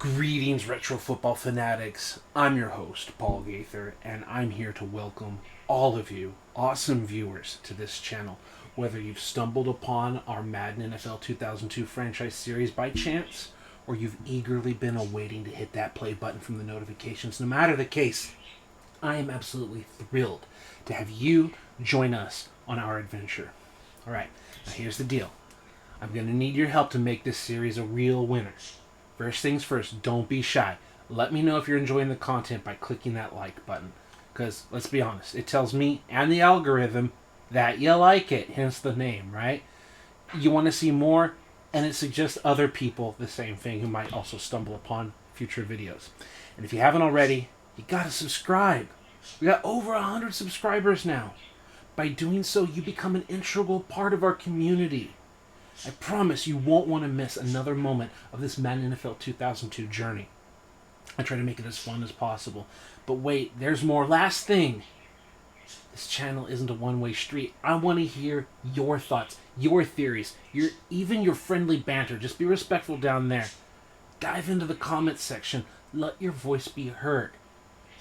Greetings, retro football fanatics. I'm your host, Paul Gaither, and I'm here to welcome all of you, awesome viewers, to this channel. Whether you've stumbled upon our Madden NFL 2002 franchise series by chance, or you've eagerly been awaiting to hit that play button from the notifications, no matter the case, I am absolutely thrilled to have you join us on our adventure. Alright, now here's the deal. I'm going to need your help to make this series a real winner. First things first, don't be shy. Let me know if you're enjoying the content by clicking that like button. Because, let's be honest, it tells me and the algorithm that you like it, hence the name, right? You want to see more, and it suggests other people the same thing who might also stumble upon future videos. And if you haven't already, you gotta subscribe. We got over 100 subscribers now. By doing so, you become an integral part of our community. I promise you won't want to miss another moment of this Madden NFL 2002 journey. I try to make it as fun as possible. But wait, there's more. Last thing. This channel isn't a one-way street. I want to hear your thoughts, your theories, even your friendly banter. Just be respectful down there. Dive into the comments section. Let your voice be heard.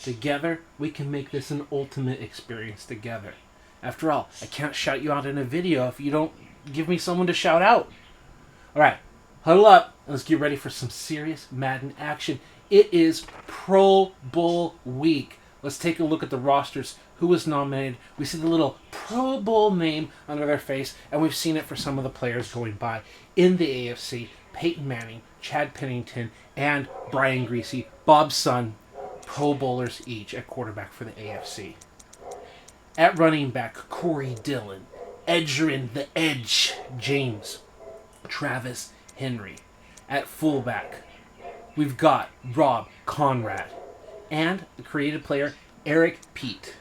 Together, we can make this an ultimate experience together. After all, I can't shout you out in a video if you don't give me someone to shout out. Alright, huddle up and let's get ready for some serious Madden action. It is Pro Bowl week. Let's take a look at the rosters. Who was nominated? We see the little Pro Bowl name under their face, and we've seen it for some of the players going by. In the AFC, Peyton Manning, Chad Pennington, and Brian Griese, Bob's son, Pro Bowlers each at quarterback for the AFC. At running back, Corey Dillon. Edgerrin the Edge James, Travis Henry. At fullback, we've got Rob Conrad and the creative player Eric Pete.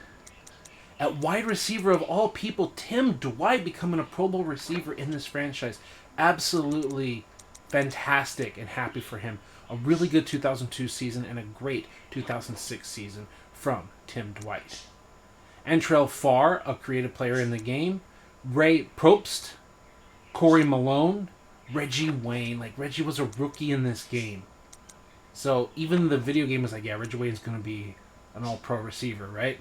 At wide receiver, of all people, Tim Dwight becoming a Pro Bowl receiver in this franchise. Absolutely fantastic and happy for him. A really good 2002 season and a great 2006 season from Tim Dwight. Antrell Farr, a creative player in the game. Ray Probst, Corey Malone, Reggie Wayne. Like, Reggie was a rookie in this game. So, even the video game was like, yeah, Reggie Wayne's going to be an all-pro receiver, right?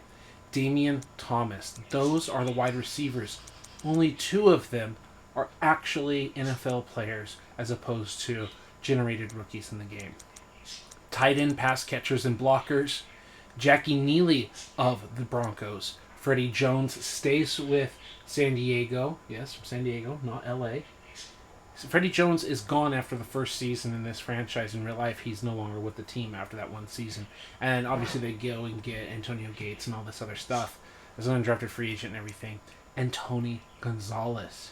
Damian Thomas. Those are the wide receivers. Only two of them are actually NFL players as opposed to generated rookies in the game. Tight end pass catchers and blockers. Jackie Neely of the Broncos. Freddie Jones stays with San Diego. Yes, from San Diego, not LA. So Freddie Jones is gone after the first season in this franchise. In real life, he's no longer with the team after that one season. And obviously they go and get Antonio Gates and all this other stuff as an undrafted free agent and everything. And Tony Gonzalez.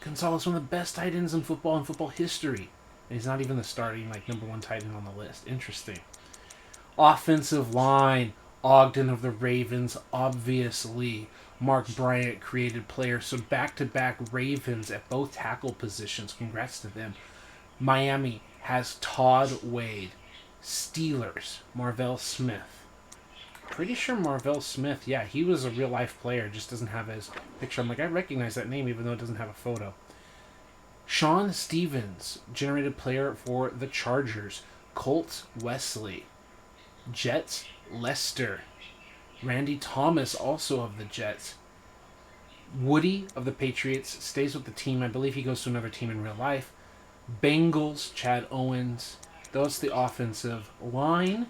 Gonzalez, one of the best tight ends in football history. And he's not even the starting number one tight end on the list. Interesting. Offensive line. Ogden of the Ravens, obviously. Mark Bryant, created player. So back-to-back Ravens at both tackle positions. Congrats to them. Miami has Todd Wade. Steelers, Marvell Smith. Pretty sure Marvell Smith, yeah, he was a real-life player. Just doesn't have his picture. I'm like, I recognize that name even though it doesn't have a photo. Sean Stevens, generated player for the Chargers. Colts, Wesley. Jets, Lester. Randy Thomas, also of the Jets. Woody of the Patriots stays with the team. I believe he goes to another team in real life. Bengals, Chad Owens. That's the offensive line.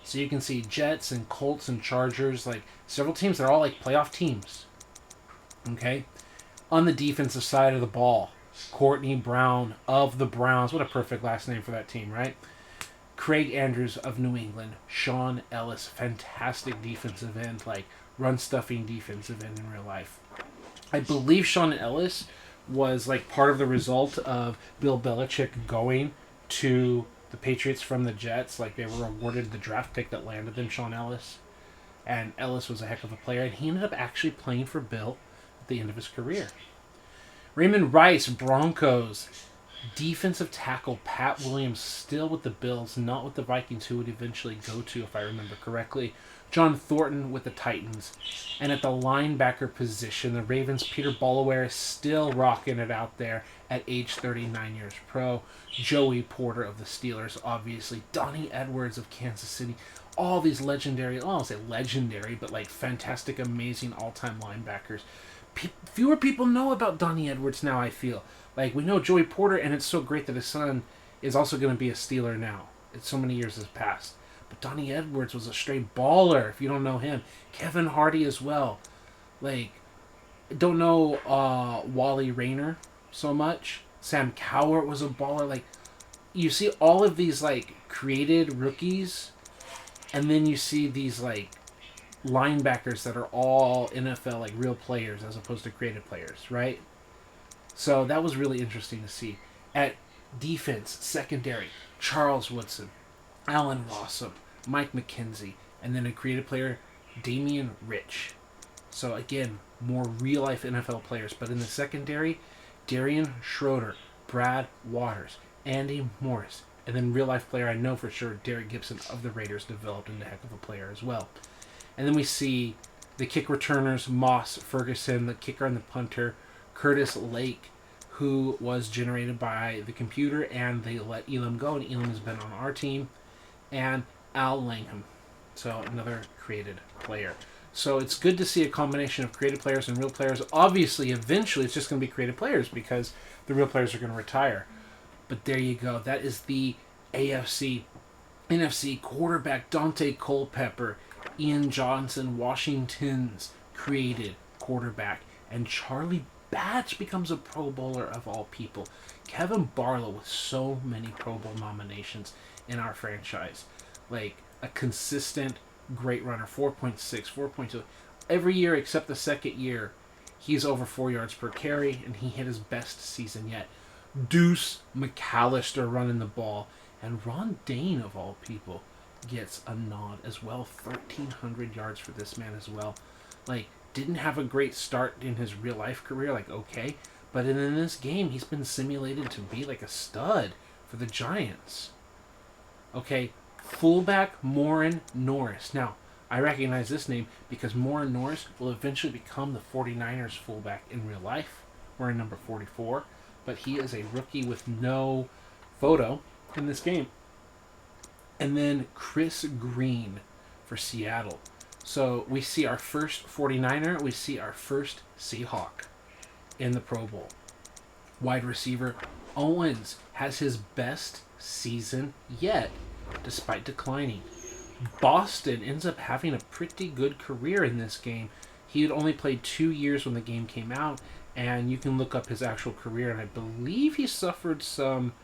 So you can see Jets and Colts and Chargers, several teams that are all playoff teams. Okay? On the defensive side of the ball, Courtney Brown of the Browns. What a perfect last name for that team, right? Craig Andrews of New England. Sean Ellis, fantastic defensive end, run-stuffing defensive end in real life. I believe Sean Ellis was part of the result of Bill Belichick going to the Patriots from the Jets. They were awarded the draft pick that landed them, Sean Ellis. And Ellis was a heck of a player, and he ended up actually playing for Bill at the end of his career. Raymond Rice, Broncos. Defensive tackle Pat Williams still with the Bills, not with the Vikings, who would eventually go to, if I remember correctly. John Thornton with the Titans. And at the linebacker position, the Ravens' Peter Bollaware is still rocking it out there at age 39 years pro. Joey Porter of the Steelers, obviously. Donnie Edwards of Kansas City. All these legendary, I don't say legendary, but like fantastic, amazing all-time linebackers. Fewer people know about Donnie Edwards now, I feel. Like, we know Joey Porter, and it's so great that his son is also going to be a Steeler now. It's so many years has passed. But Donnie Edwards was a straight baller, if you don't know him. Kevin Hardy as well. Like, don't know Wally Rayner so much. Sam Cowart was a baller. Like, you see all of these, like, created rookies, and then you see these, like, linebackers that are all NFL, like, real players as opposed to created players, right? So that was really interesting to see. At defense, secondary, Charles Woodson, Alan Rossum, Mike McKenzie, and then a creative player, Damian Rich. So again, more real-life NFL players. But in the secondary, Darian Schroeder, Brad Waters, Andy Morris, and then real-life player I know for sure, Derek Gibson of the Raiders, developed into a heck of a player as well. And then we see the kick returners, Moss Ferguson, the kicker and the punter, Curtis Lake, who was generated by the computer, and they let Elam go, and Elam has been on our team, and Al Langham, so another created player. So it's good to see a combination of created players and real players. Obviously, eventually, it's just going to be created players because the real players are going to retire. But there you go. That is the AFC. NFC quarterback Dante Culpepper, Ian Johnson, Washington's created quarterback, and Charlie Batch becomes a Pro Bowler of all people. Kevin Barlow with so many Pro Bowl nominations in our franchise. Like, a consistent great runner. 4.6, 4.2. Every year except the second year, he's over 4 yards per carry, and he hit his best season yet. Deuce McAllister running the ball. And Ron Dane, of all people, gets a nod as well. 1,300 yards for this man as well. Like, didn't have a great start in his real life career, like, okay. But in this game, he's been simulated to be like a stud for the Giants. Okay, fullback Morin Norris. Now, I recognize this name because Morin Norris will eventually become the 49ers fullback in real life. We're in number 44. But he is a rookie with no photo in this game. And then Chris Green for Seattle. So we see our first 49er, we see our first Seahawk in the Pro Bowl. Wide receiver Owens has his best season yet, despite declining. Boston ends up having a pretty good career in this game. He had only played 2 years when the game came out, and you can look up his actual career, and I believe he suffered some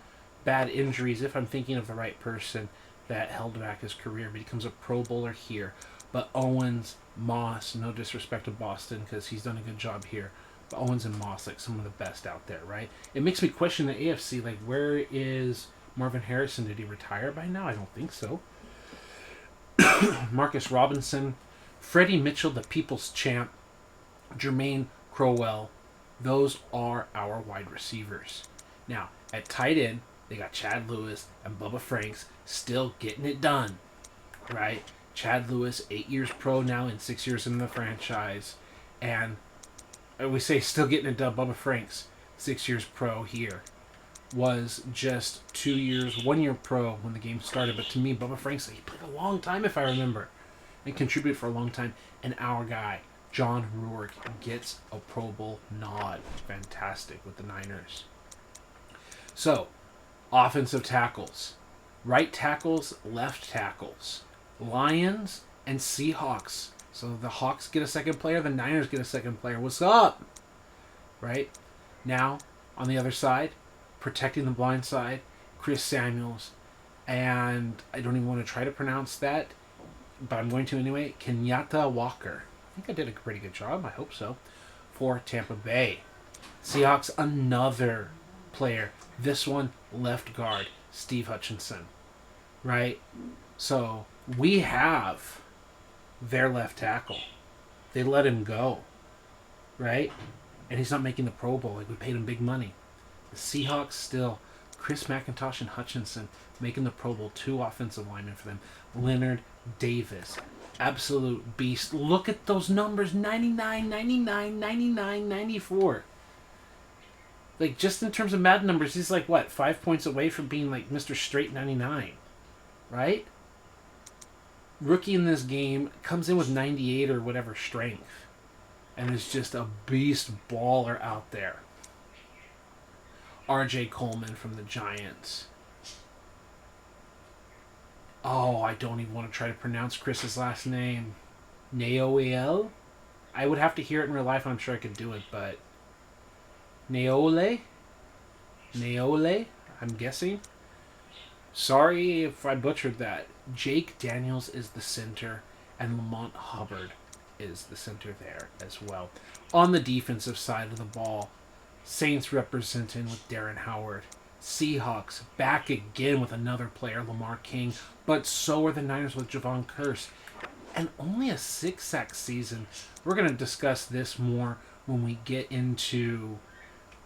bad injuries, if I'm thinking of the right person, that held back his career. But he becomes a Pro Bowler here. But Owens, Moss, no disrespect to Boston because he's done a good job here, but Owens and Moss, like, some of the best out there, right? It makes me question the AFC, like, where is Marvin Harrison? Did he retire by now? I don't think so. Marcus Robinson, Freddie Mitchell, the People's Champ, Jermaine Crowell. Those are our wide receivers. Now, at tight end, they got Chad Lewis and Bubba Franks still getting it done, right? Chad Lewis, 8 years pro now and 6 years in the franchise. And we say still getting it done. Bubba Franks, 6 years pro here, was just 2 years, 1 year pro when the game started. But to me, Bubba Franks, he played a long time, if I remember, and contributed for a long time. And our guy, John Rourke, gets a Pro Bowl nod. Fantastic with the Niners. So, offensive tackles. Right tackles, left tackles. Lions and Seahawks. So the Hawks get a second player, the Niners get a second player. What's up? Right? Now, on the other side, protecting the blind side, Chris Samuels. And I don't even want to try to pronounce that, but I'm going to anyway. Kenyatta Walker. I think I did a pretty good job. I hope so. For Tampa Bay. Seahawks, another player. This one, left guard, Steve Hutchinson. Right? So, we have their left tackle. They let him go. Right? And he's not making the Pro Bowl. Like, we paid him big money. The Seahawks still. Chris McIntosh and Hutchinson making the Pro Bowl, 2 offensive linemen for them. Leonard Davis, absolute beast. Look at those numbers, 99, 99, 99, 94. Like, just in terms of Madden numbers, he's like, what, 5 points away from being like Mr. Straight 99, right? Rookie in this game comes in with 98 or whatever strength and is just a beast baller out there. R.J. Coleman from the Giants. Oh, I don't even want to try to pronounce Chris's last name. Naoel? I would have to hear it in real life and I'm sure I could do it, but... Naole? I'm guessing. Sorry if I butchered that. Jake Daniels is the center, and Lamont Hubbard is the center there as well. On the defensive side of the ball, Saints representing with Darren Howard. Seahawks back again with another player, Lamar King, but so are the Niners with Javon Kearse. And only a 6-sack season. We're going to discuss this more when we get into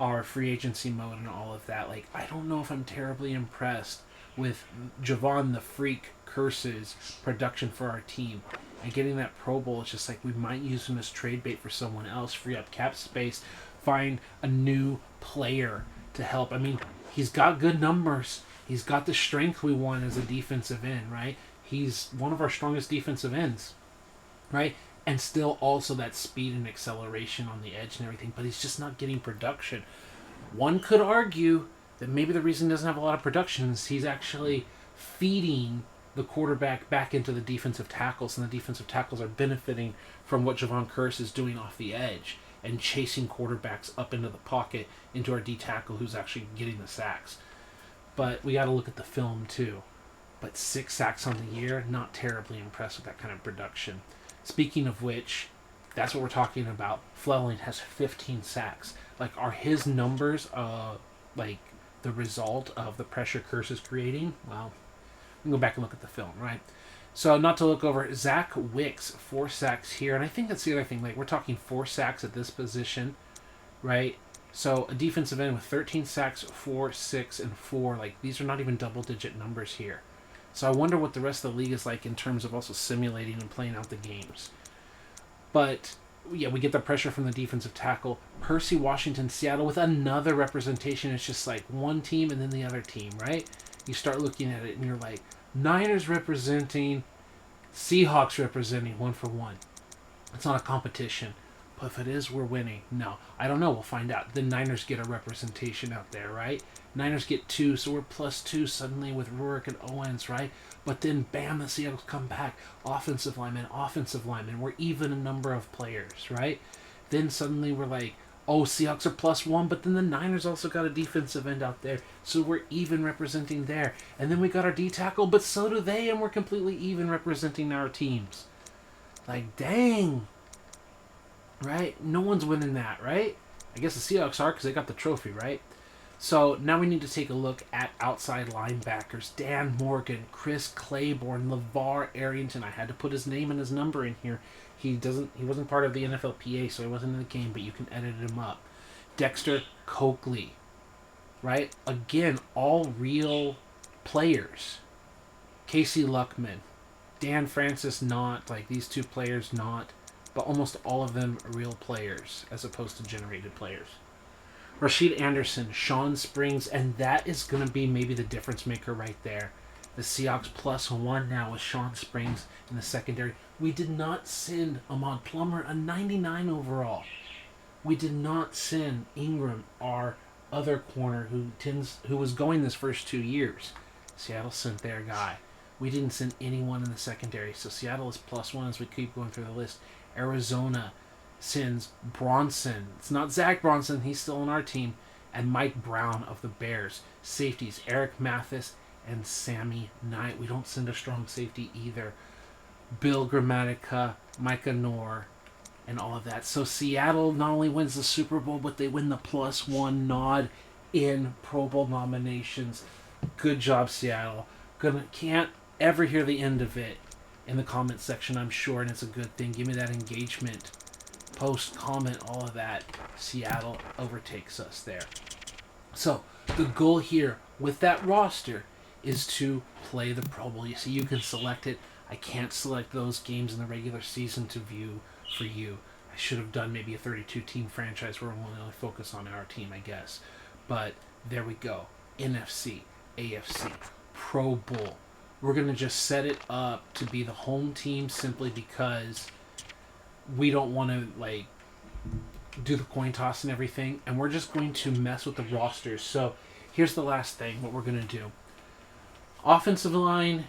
our free agency mode and all of that. Like, I don't know if I'm terribly impressed with Javon the Freak Kearse's production for our team. And getting that Pro Bowl, it's just like we might use him as trade bait for someone else, free up cap space, find a new player to help. I mean, he's got good numbers. He's got the strength we want as a defensive end, right? He's one of our strongest defensive ends, right? And still also that speed and acceleration on the edge and everything, but he's just not getting production. One could argue that maybe the reason he doesn't have a lot of production is he's actually feeding the quarterback back into the defensive tackles, and the defensive tackles are benefiting from what Javon Kearse is doing off the edge and chasing quarterbacks up into the pocket into our D tackle who's actually getting the sacks. But we got to look at the film too. But 6 sacks on the year, not terribly impressed with that kind of production. Speaking of which, that's what we're talking about. Fleming has 15 sacks. Like, are his numbers like the result of the pressure Kearse is creating? Well, we can go back and look at the film, right? So, not to look over, Zach Wicks, 4 sacks here. And I think that's the other thing. Like, we're talking 4 sacks at this position, right? So, a defensive end with 13 sacks, 4, 6, and 4. Like, these are not even double-digit numbers here. So I wonder what the rest of the league is like in terms of also simulating and playing out the games. But, yeah, we get the pressure from the defensive tackle. Percy Washington, Seattle, with another representation. It's just like one team and then the other team, right? You start looking at it and you're like, Niners representing, Seahawks representing, 1 for 1. It's not a competition. But if it is, we're winning. No, I don't know. We'll find out. The Niners get a representation out there, right? Niners get 2, so we're +2 suddenly with Rurik and Owens, right? But then, bam, the Seattle's come back. Offensive lineman. We're even a number of players, right? Then suddenly we're like, oh, Seahawks are +1, but then the Niners also got a defensive end out there, so we're even representing there. And then we got our D-tackle, but so do they, and we're completely even representing our teams. Like, dang. Right? No one's winning that, right? I guess the Seahawks are because they got the trophy, right? So now we need to take a look at outside linebackers. Dan Morgan, Chris Claiborne, LeVar Arrington. I had to put his name and his number in here. He wasn't part of the NFLPA, so he wasn't in the game, but you can edit him up. Dexter Coakley, right? Again, all real players. Casey Luckman, Dan Francis not, like these 2 players not, but almost all of them real players as opposed to generated players. Rashid Anderson, Sean Springs, and that is going to be maybe the difference maker right there. The Seahawks +1 now with Sean Springs in the secondary. We did not send Ahmad Plummer a 99 overall. We did not send Ingram, our other corner who was going this first 2 years. Seattle sent their guy. We didn't send anyone in the secondary, so Seattle is +1 as we keep going through the list. Arizona sends Bronson. It's not Zach Bronson. He's still on our team. And Mike Brown of the Bears. Safeties, Eric Mathis and Sammy Knight. We don't send a strong safety either. Bill Grammatica, Micah Noor, and all of that. So Seattle not only wins the Super Bowl, but they win the +1 nod in Pro Bowl nominations. Good job, Seattle. Can't ever hear the end of it in the comment section, I'm sure, and it's a good thing. Give me that engagement. Post, comment, all of that. Seattle overtakes us there. So, The goal here with that roster is to play the Pro Bowl. You see, you can select it. I can't select those games in the regular season to view for you. I should have done maybe a 32-team franchise where we'll only focus on our team, I guess. But there we go. NFC, AFC, Pro Bowl. We're going to just set it up to be the home team simply because we don't want to, like, do the coin toss and everything. And we're just going to mess with the rosters. So here's the last thing, what we're going to do. Offensive line,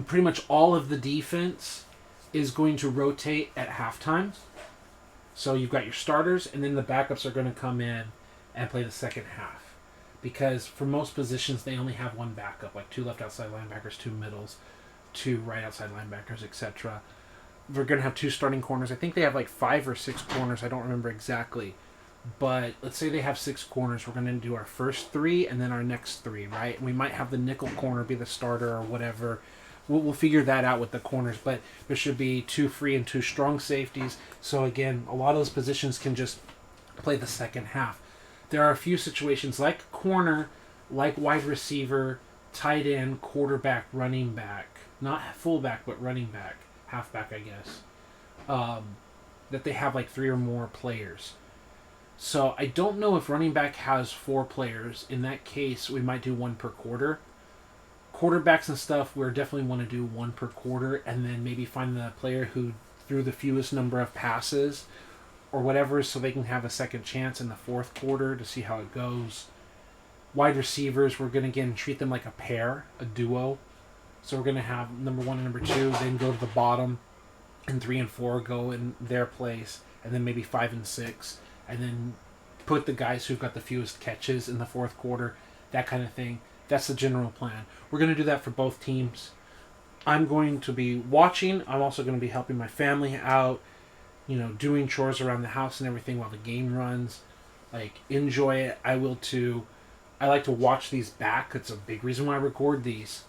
pretty much all of the defense is going to rotate at halftime. So you've got your starters, and then the backups are going to come in and play the second half. Because for most positions, they only have one backup, like 2 left outside linebackers, 2 middles, 2 right outside linebackers, etc. We're going to have 2 starting corners. I think they have like 5 or 6 corners. I don't remember exactly. But let's say they have 6 corners. We're going to do our first 3 and then our next 3, right? We might have the nickel corner be the starter or whatever. We'll figure that out with the corners, but there should be 2 free and 2 strong safeties. So again, a lot of those positions can just play the second half. There are a few situations like corner, like wide receiver, tight end, quarterback, running back, not fullback, but running back, halfback, I guess, that they have like 3 or more players. So I don't know if running back has 4 players. In that case, we might do 1 per quarter. Quarterbacks and stuff, we definitely want to do 1 per quarter, and then maybe find the player who threw the fewest number of passes or whatever, so they can have a second chance in the 4th quarter to see how it goes. Wide receivers, we're going to again treat them like a pair, a duo. So we're going to have number 1 and number 2, then go to the bottom, and 3 and 4 go in their place, and then maybe 5 and 6, and then put the guys who've got the fewest catches in the 4th quarter, that kind of thing. That's the general plan. We're going to do that for both teams. I'm going to be watching. I'm also going to be helping my family out, doing chores around the house and everything while the game runs. Like, enjoy it. I will too. I like to watch these back. It's a big reason why I record these.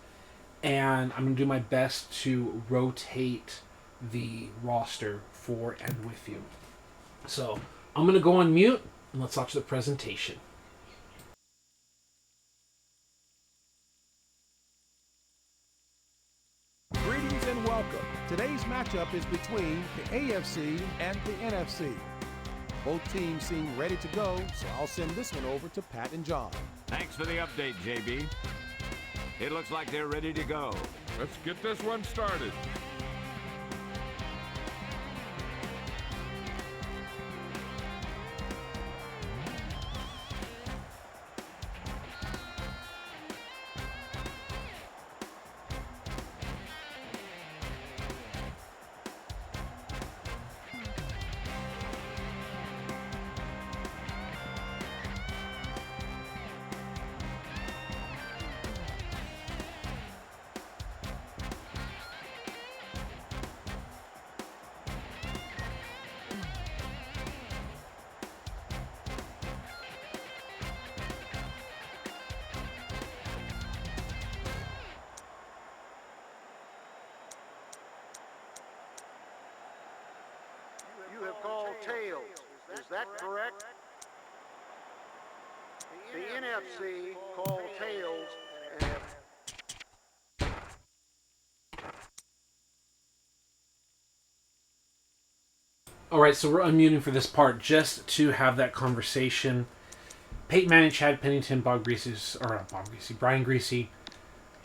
And I'm going to do my best to rotate the roster for and with you. So, I'm going to go on mute, and let's watch the presentation. Greetings and welcome. Today's matchup is between the AFC and the NFC. Both teams seem ready to go, so I'll send this one over to Pat and John. Thanks for the update, JB. It looks like they're ready to go. Let's get this one started. You have called tails. Is that correct? The NFC called tails and have Alright, so we're unmuting for this part just to have that conversation. Peyton Manning, Chad Pennington, Brian Greasy.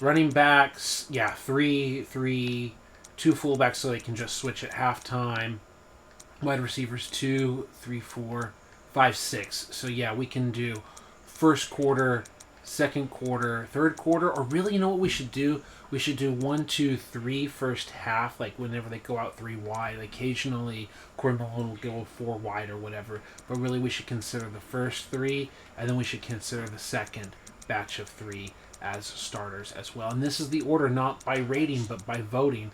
Running backs, 3, 2 fullbacks so they can just switch at halftime. Wide receivers 2, 3, 4, 5, 6. So we can do first quarter, second quarter, third quarter, or really, you know what we should do? We should do 1, 2, 3 first half, like whenever they go out 3 wide. Occasionally, Cornwall will go 4 wide or whatever, but really we should consider the first 3, and then we should consider the second batch of 3 as starters as well. And this is the order, not by rating, but by voting,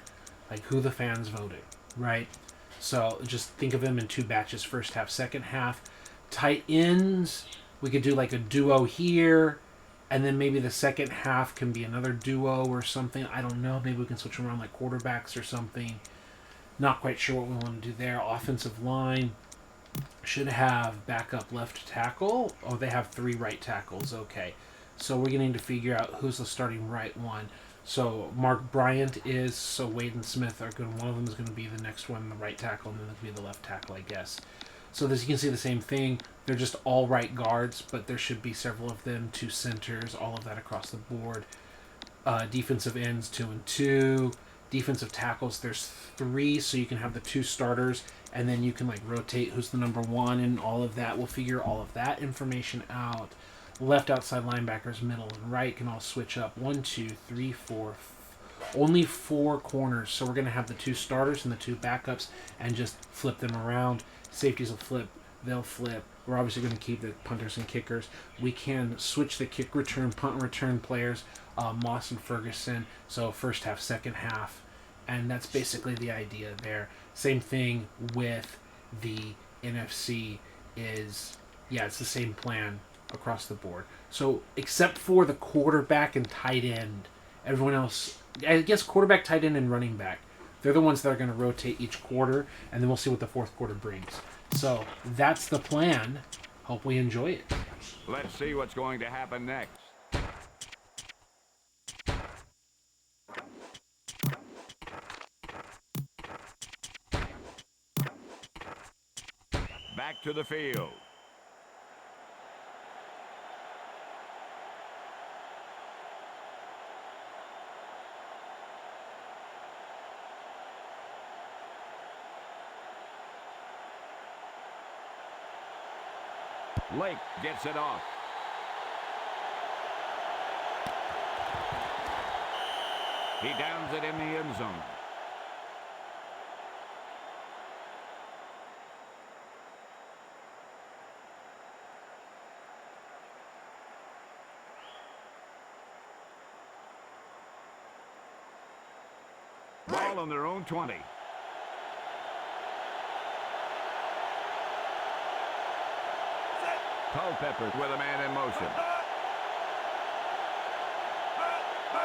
like who the fans voted, right? So just think of them in 2 batches, first half, second half. Tight ends, we could do like a duo here, and then maybe the second half can be another duo or something. I don't know. Maybe we can switch around like quarterbacks or something. Not quite sure what we want to do there. Offensive line, should have backup left tackle. Oh, they have 3 right tackles. Okay. So we're going to figure out who's the starting right one. So Mark Bryant is, so Wade and Smith are going. One of them is going to be the next one, the right tackle, and then it'll be the left tackle, I guess. So this, you can see the same thing. They're just all right guards, but there should be several of them, 2 centers, all of that across the board. Defensive ends 2 and 2. Defensive tackles, there's 3, so you can have the 2 starters, and then you can like rotate who's the number 1 and all of that. We'll figure all of that information out. Left outside linebackers, middle and right can all switch up. 1, 2, 3, 4. Only 4 corners, so we're gonna have the 2 starters and the 2 backups, and just flip them around. Safeties will flip. They'll flip. We're obviously going to keep the punters and kickers. We can switch the kick return, punt return players, Moss and Ferguson. So first half, second half. And that's basically the idea there. Same thing with the NFC is, yeah, it's the same plan across the board. So except for the quarterback and tight end, everyone else, I guess quarterback, tight end, and running back, they're the ones that are going to rotate each quarter, and then we'll see what the fourth quarter brings. So that's the plan. Hope we enjoy it. Let's see what's going to happen next. Back to the field. Lake gets it off. He downs it in the end zone. Ball on their own 20. Culpepper with a man in motion.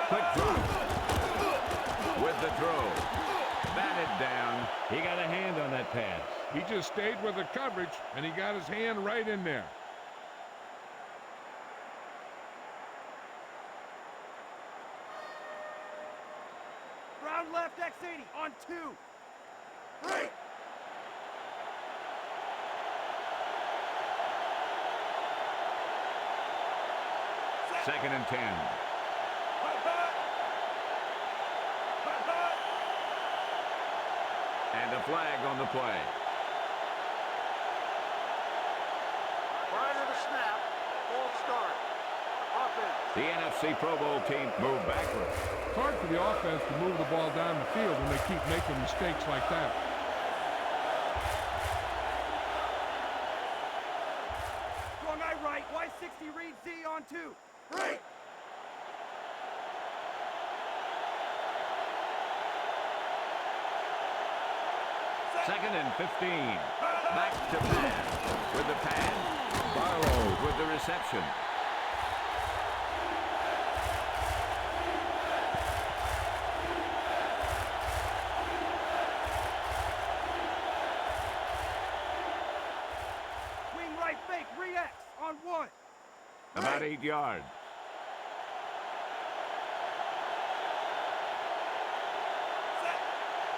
Quick drop. With the throw. Batted down. He got a hand on that pass. He just stayed with the coverage, and he got his hand right in there. Round left, X80 on 2. 3. Second and 10. And a flag on the play. Prior to the snap, false start. Offense. The NFC Pro Bowl team moved backwards. It's hard for the offense to move the ball down the field when they keep making mistakes like that. Strong eye right, Y60 read Z on 2. 3. Second and 15. Back to pass. With the pass. Barlow with the reception. Wing right fake, re-X on 1. About 8 yards.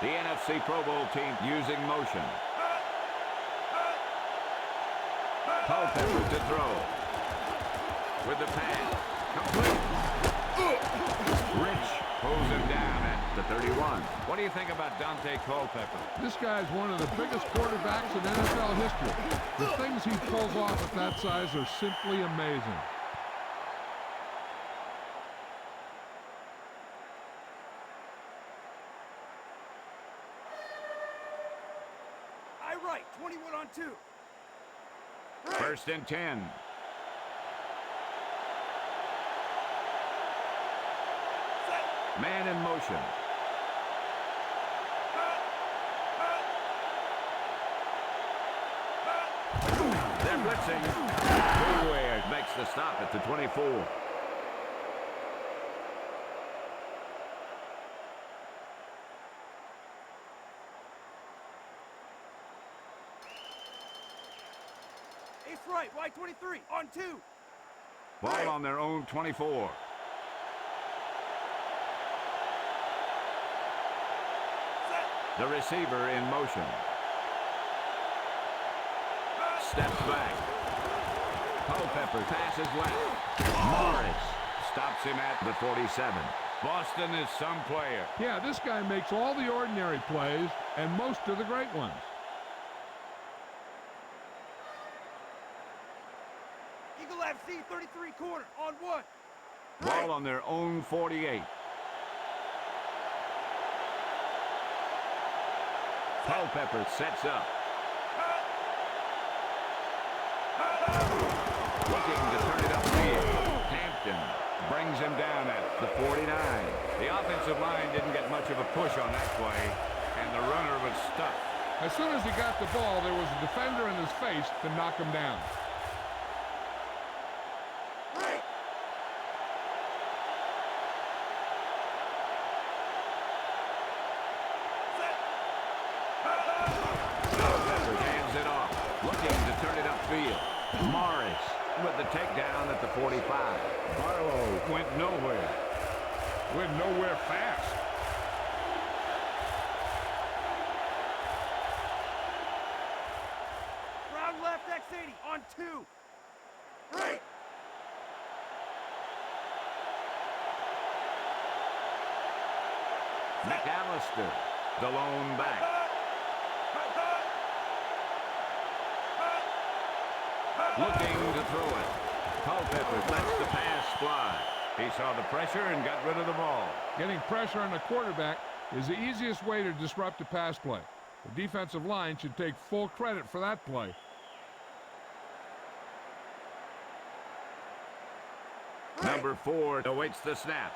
The NFC Pro Bowl team using motion. Culpepper to throw. With the pass. Complete. Rich pulls him down at the 31. What do you think about Dante Culpepper? This guy's one of the biggest quarterbacks in NFL history. The things he pulls off at that size are simply amazing. Eye right, 21 on 2. First and 10. Man in motion. They're blitzing. Boyer makes the stop at the 24. left right, wide 23, on 2. Ball on their own 24. The receiver in motion. Steps back. Culpepper passes left. Morris stops him at the 47. Boston is some player. Yeah, this guy makes all the ordinary plays and most of the great ones. Eagle FC 33 corner, on 1. Ball on their own 48. Culpepper sets up. Looking to turn it upfield. Hampton brings him down at the 49. The offensive line didn't get much of a push on that play, and the runner was stuck. As soon as he got the ball, there was a defender in his face to knock him down. Culpepper hands it off. Looking to turn it upfield. Morris with the takedown at the 45. Barlow went nowhere. Went nowhere fast. Round left, X80, on 2. McAllister, the lone back. Looking to throw it. Culpepper lets the pass fly. He saw the pressure and got rid of the ball. Getting pressure on the quarterback is the easiest way to disrupt a pass play. The defensive line should take full credit for that play. Number 4 awaits the snap.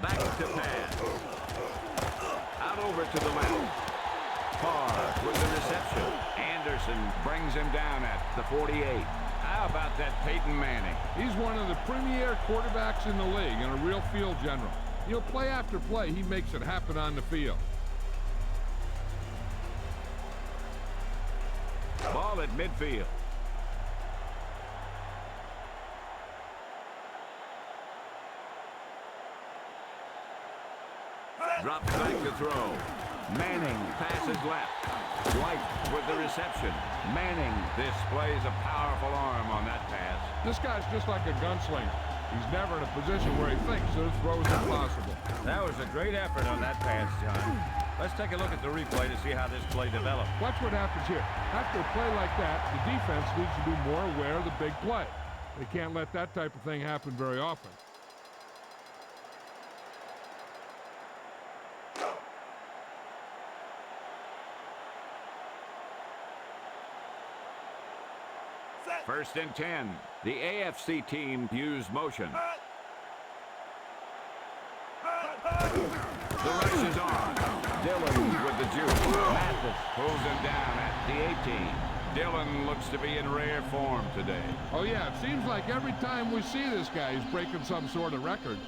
Back to pass. Out over to the left. Carr with the reception. Anderson brings him down at the 48. How about that Peyton Manning? He's one of the premier quarterbacks in the league and a real field general. You know, play after play, he makes it happen on the field. Ball at midfield. Drops back to throw. Manning passes left. White with the reception. Manning displays a powerful arm on that pass. This guy's just like a gunslinger. He's never in a position where he thinks his throw is impossible. That was a great effort on that pass, John. Let's take a look at the replay to see how this play developed. Watch what happens here. After a play like that, the defense needs to be more aware of the big play. They can't let that type of thing happen very often. First and 10. The AFC team used motion. The rush is on. Dillon with the juice. Mathis pulls him down at the 18. Dillon looks to be in rare form today. Oh, yeah, it seems like every time we see this guy, he's breaking some sort of record.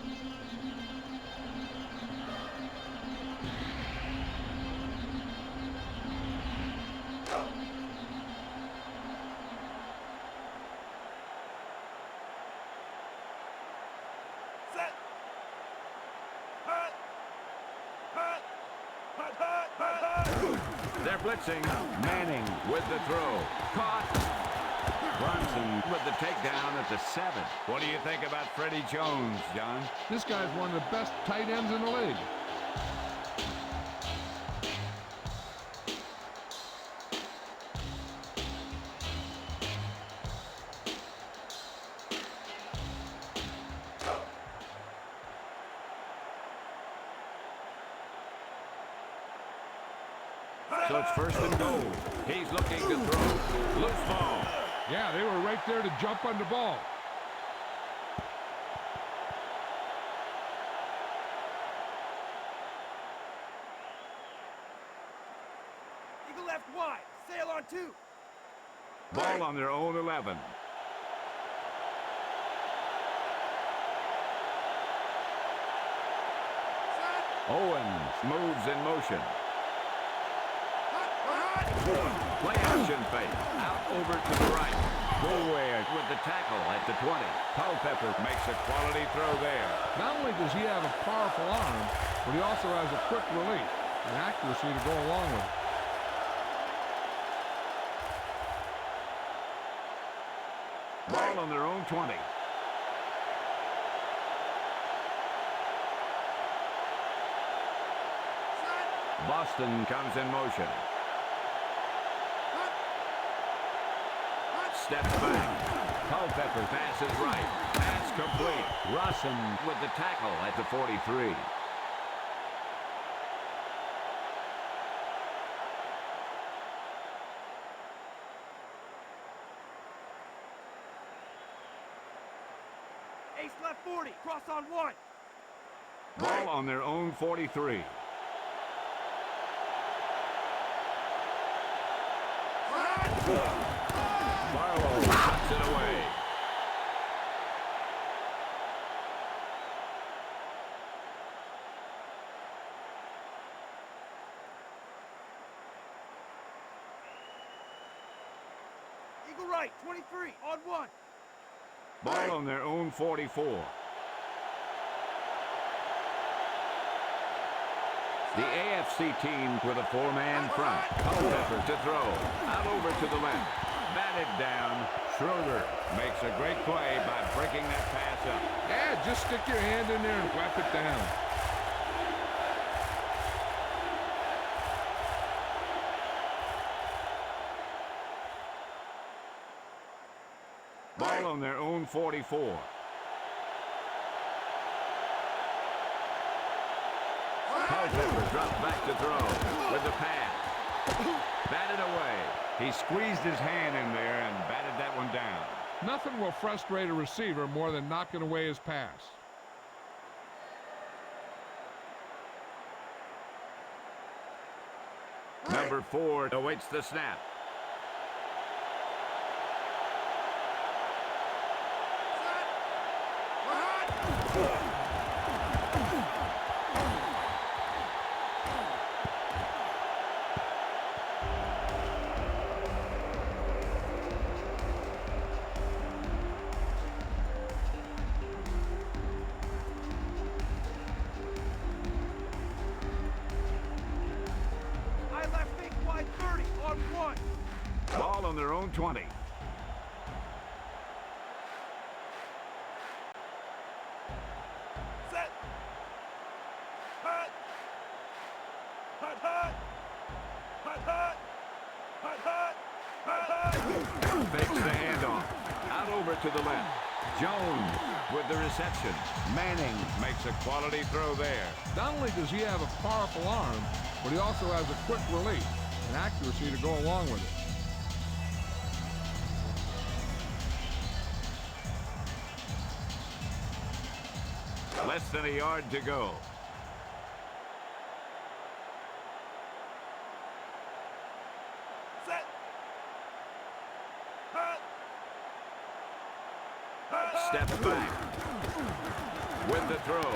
They're blitzing. Manning with the throw. Caught. Brunson with the takedown at the 7. What do you think about Freddie Jones, John? This guy's one of the best tight ends in the league. So it's first and goal. He's looking to throw. Loose ball. Yeah, they were right there to jump on the ball. Eagle left wide. Sail on 2. Ball on their own 11. Owens moves in motion. Play action fake. Out over to the right. Boulware with the tackle at the 20. Culpepper makes a quality throw there. Not only does he have a powerful arm, but he also has a quick release and accuracy to go along with it. Ball on their own 20. Boston comes in motion. Steps back. Culpepper passes right. Pass complete. Russen with the tackle at the 43. Ace left 40. Cross on 1. Ball on their own 43. Barlow cuts it away. Eagle right. 23. On 1. Ball on their own 44. The AFC team with a 4-man front. Culpepper to throw. Out over to the left. Batted down. Schroeder makes a great play by breaking that pass up. Yeah, just stick your hand in there and whap it down. Ball on their own 44. Culpepper drops back to throw with the pass. Batted away. He squeezed his hand in there and batted that one down. Nothing will frustrate a receiver more than knocking away his pass. Number 4 awaits the snap. I left fake wide 30. On 1. Ball on their own 20. Set. Hut. Hut, hut. Hut, hut. Hut, hut. Hut, hut. Fakes the handoff. Out over to the left. Jones with the reception. Manning makes a quality throw there. Not only does he have a powerful arm, but he also has a quick release and accuracy to go along with it. Less than a yard to go. Set. Hut. Hut, Steps back. With the throw.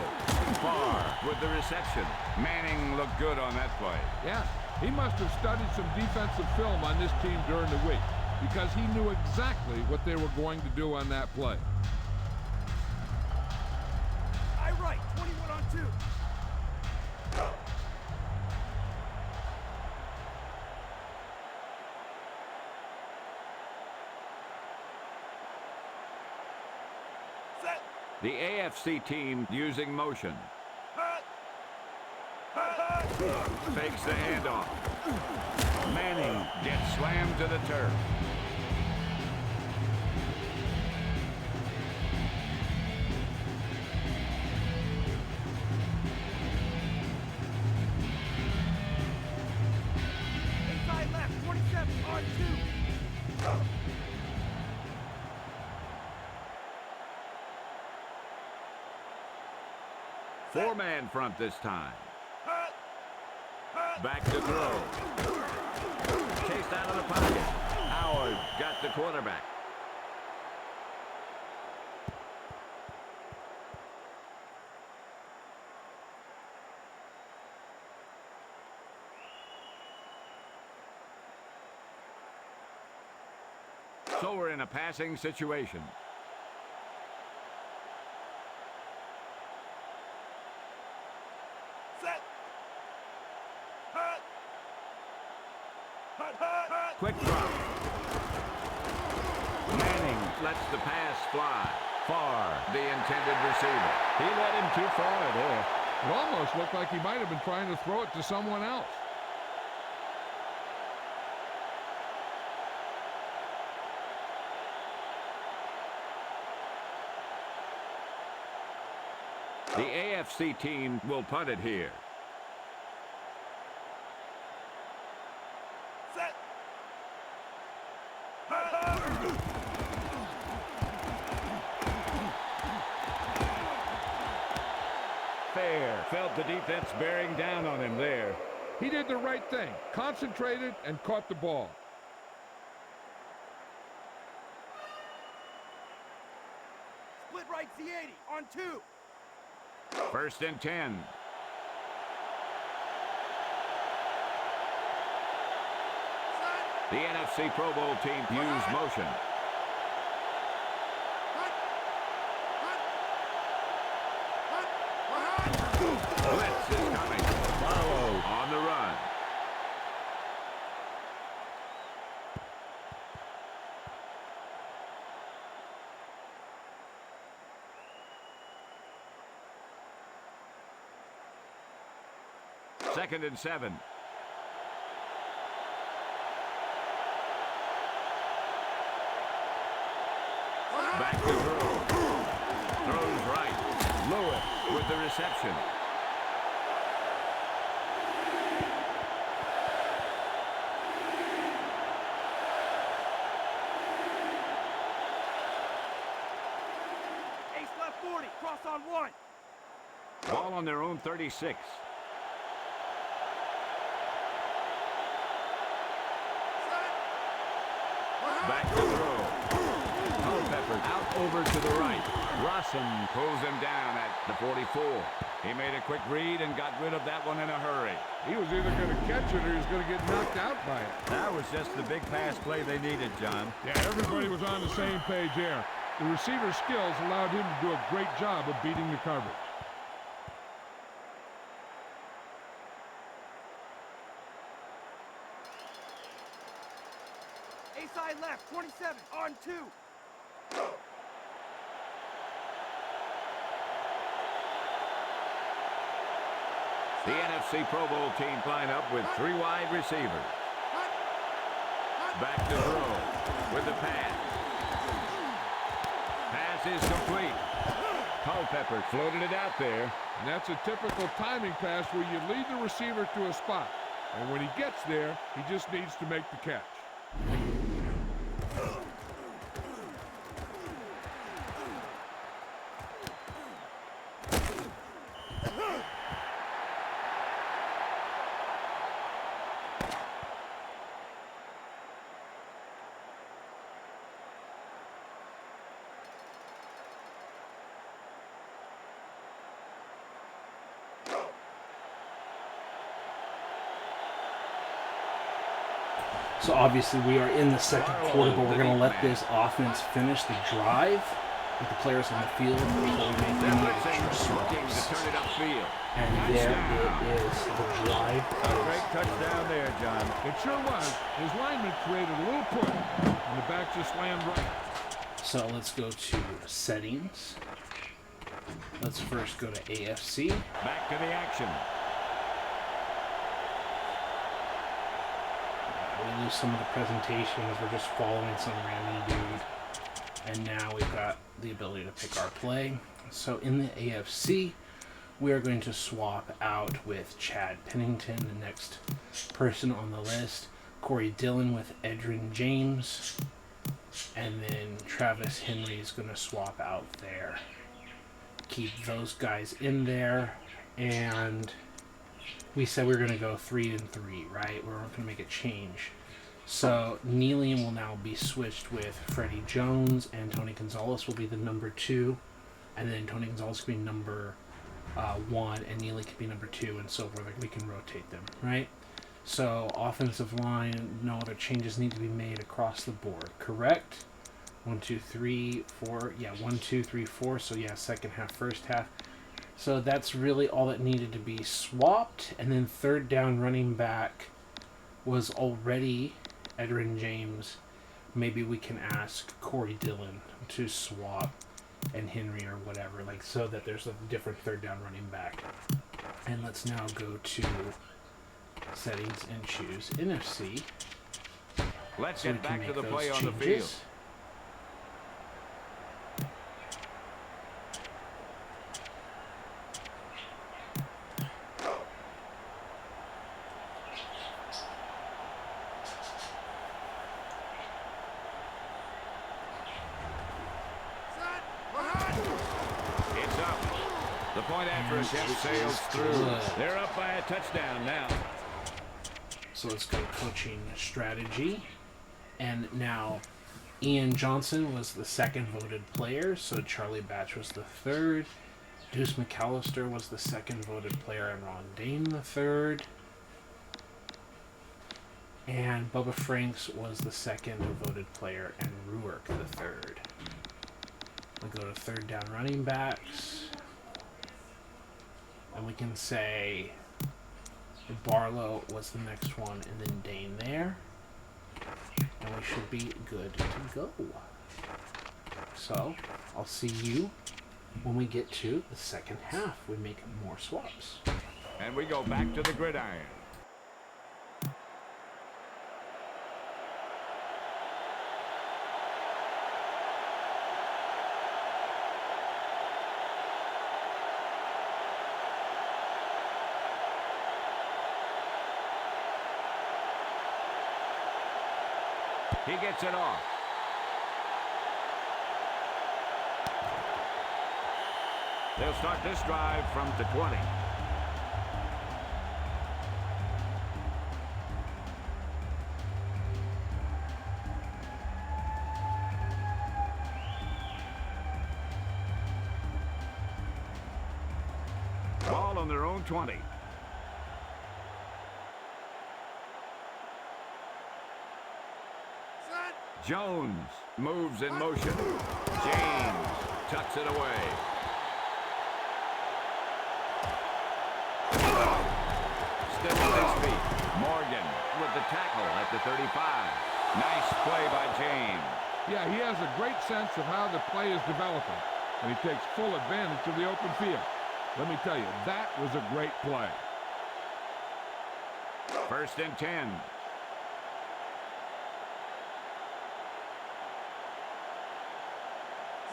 Farr with the reception. Manning looked good on that play. Yeah, he must have studied some defensive film on this team during the week because he knew exactly what they were going to do on that play. I right. 21 on 2. Set. The AFC team using motion. Hut. Hut, hut. Fakes the handoff. Manning gets slammed to the turf. Four-man front this time. Back to throw. Chased out of the pocket. Howard got the quarterback. So we're in a passing situation. Quick drop. Manning lets the pass fly. Far, the intended receiver. He let him too far there. It almost looked like he might have been trying to throw it to someone else. The AFC team will punt it here. Fair. Felt the defense bearing down on him there. He did the right thing. Concentrated and caught the ball. Split right Z80 on 2. First and 10. The NFC Pro Bowl team used motion. Blitz is coming. Barlow on the run. Second and 7. Back to throw. Throws right. Lewis with the reception. Ace left 40. Cross on 1. Ball on their own 36. Back to throw. Culpepper out over to the right. Rossen pulls him down at the 44. He made a quick read and got rid of that one in a hurry. He was either going to catch it or he was going to get knocked out by it. That was just the big pass play they needed, John. Yeah, everybody was on the same page there. The receiver's skills allowed him to do a great job of beating the coverage. A side left 27 on 2. The NFC Pro Bowl team line up with 3 wide receivers. Back to throw with the pass. Pass is complete. Culpepper floated it out there. And that's a typical timing pass where you lead the receiver to a spot. And when he gets there, he just needs to make the catch. So obviously we are in the second quarter, but we're going to let this offense finish the drive with the players on the field before we make any extra swaps. And there it is, the drive. Great touchdown there, John. It sure was. His lineman created a little push, and the back just slammed right. So let's go to settings. Let's first go to AFC. Back to the action. We lose some of the presentations. We're just following some random dude. And now we've got the ability to pick our play. So in the AFC, we are going to swap out with Chad Pennington, the next person on the list. Corey Dillon with Edrin James. And then Travis Henry is going to swap out there. keep those guys in there. And we said we were going to go 3-3, right? We weren't going to make a change. So Neelian will now be switched with Freddie Jones, and Tony Gonzalez will be the number 2. And then Tony Gonzalez can be number 1, and Neely can be number 2, and so forth. Like, we can rotate them, right? So offensive line, no other changes need to be made across the board, correct? 1, 2, 3, 4. Yeah, 1, 2, 3, 4. So yeah, second half, first half. So that's really all that needed to be swapped. And then third down running back was already Edrin James. Maybe we can ask Corey Dillon to swap and Henry or whatever, like, so that there's a different third down running back. And let's now go to settings and choose NFC. Let's So get we can back to make the play those on the field. changes. It's up. The point after attempt sails through. They're up by a touchdown now. So let's go coaching strategy. And now Ian Johnson was the second voted player, so Charlie Batch was the third. Deuce McAllister was the second voted player, and Ron Dane the third. And Bubba Franks was the second voted player, and Ruark the third. We'll go to third down running backs. And we can say Barlow was the next one, and then Dane there. And we should be good to go. So, I'll see you when we get to the second half. We make more swaps. And we go back to the gridiron. He gets it off. They'll start this drive from the 20. Ball on their own 20. Jones moves in motion. James tucks it away. Still on his feet. Morgan with the tackle at the 35. Nice play by James. Yeah, he has a great sense of how the play is developing, and he takes full advantage of the open field. Let me tell you, that was a great play. First and 10.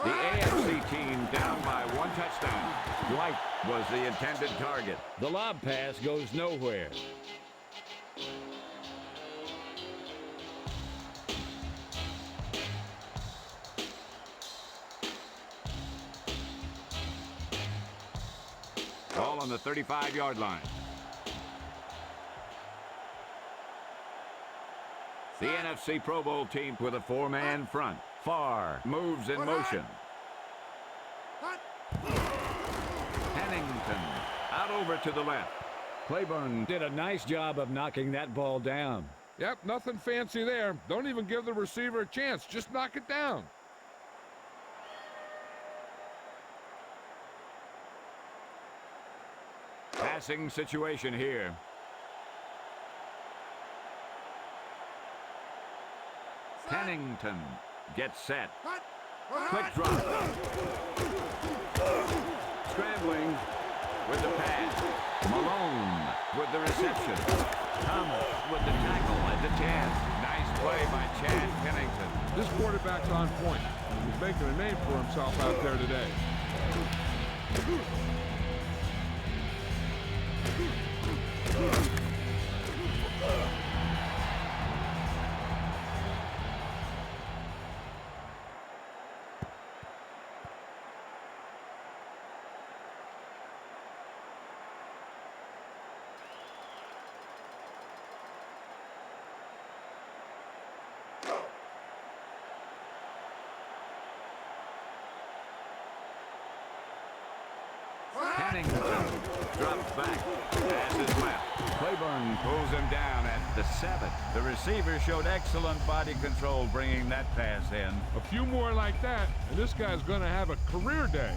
The AFC team down by 1 touchdown. Dwight was the intended target. The lob pass goes nowhere. Ball on the 35-yard line. The NFC Pro Bowl team with a 4-man front. Farr moves in motion. Pennington out over to the left. Claiborne did a nice job of knocking that ball down. Yep, nothing fancy there. Don't even give the receiver a chance. Just knock it down. Passing situation here. Pennington gets set. Quick drop. Scrambling with the pass. Malone with the reception. Thomas with the tackle at the 10. Nice play by Chad Pennington. This quarterback's on point. He's making a name for himself out there today. Pennington drops back. Passes left. Claiborne pulls him down at the 7. The receiver showed excellent body control bringing that pass in. A few more like that, and this guy's going to have a career day.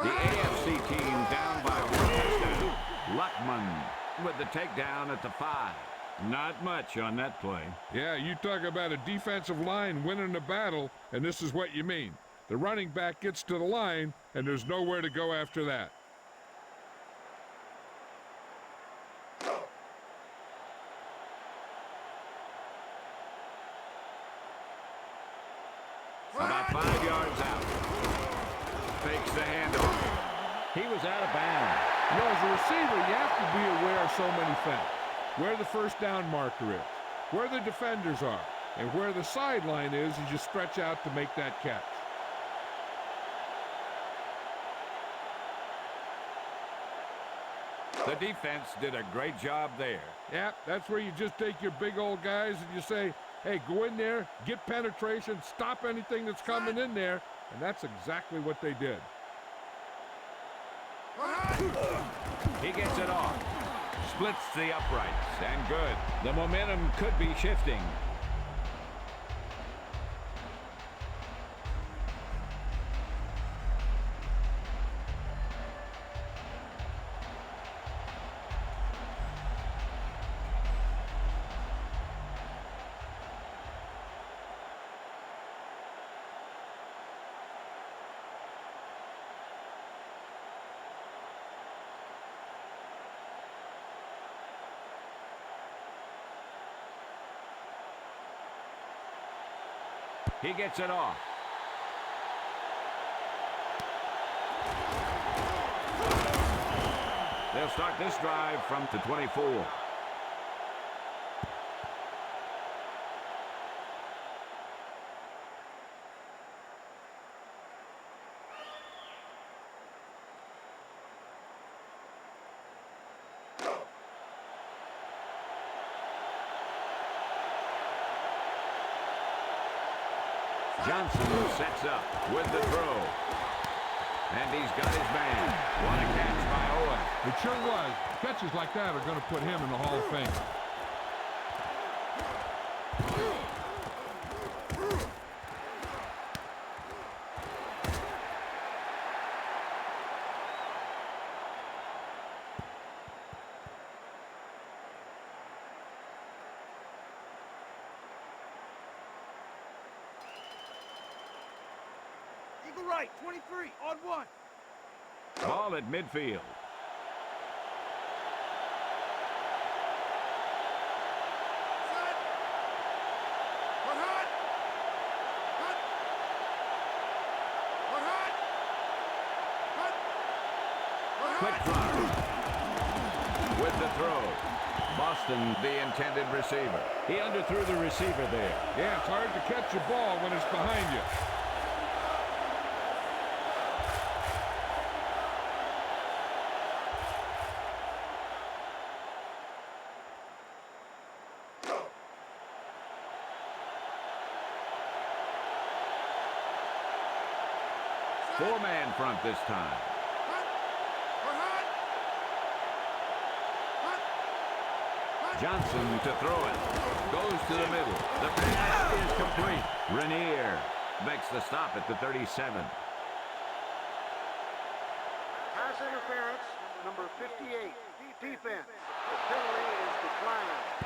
The AFC team down by 1 touchdown. Luckman with the takedown at the 5. Not much on that play. Yeah, you talk about a defensive line winning the battle, and this is what you mean. The running back gets to the line, and there's nowhere to go after that. About 5 yards out. Fakes the handoff. He was out of bounds. You know, as a receiver, you have to be aware of so many things. Where the first down marker is, where the defenders are, and where the sideline is as you stretch out to make that catch. The defense did a great job there. Yeah, that's where you just take your big old guys and you say, hey, go in there, get penetration, stop anything that's coming in there, and that's exactly what they did. He gets it off. Splits the uprights, and good. The momentum could be shifting. He gets it off. They'll start this drive from the 24. Johnson sets up with the throw. And he's got his man. What a catch by Owen. It sure was. Catches like that are going to put him in the Hall of Fame. Eagle right, 23, on 1. Ball at midfield. Set. We're hot. Hot. We're hot. Hot. We're Quick hot. drop. With the throw. Boston, the intended receiver. He underthrew the receiver there. Yeah, it's hard to catch a ball when it's behind you. Four-man front this time. Hot. We're hot. Hot. Hot. Johnson to throw it. Goes to the middle. The pass is complete. Rainier makes the stop at the 37. Pass interference, number 58, defense. The penalty is declined.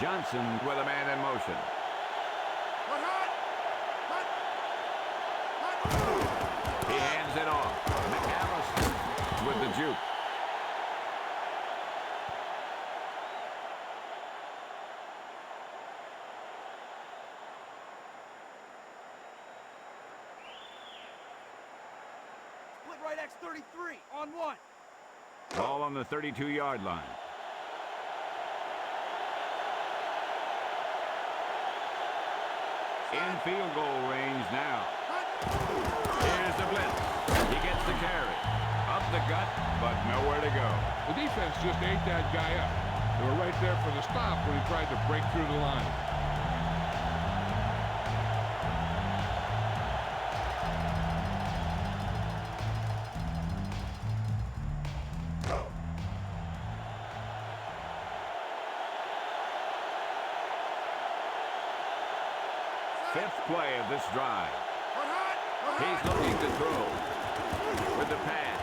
Johnson with a man in motion. We're hot. Hot. Hot. He hands it off. McAllister with the juke. right X33 on 1. Ball on the 32-yard line. In field goal range now. Here's the blitz. He gets the carry. Up the gut, but nowhere to go. The defense just ate that guy up. They were right there for the stop when he tried to break through the line. Fifth play of this drive. He's looking to throw with the pass.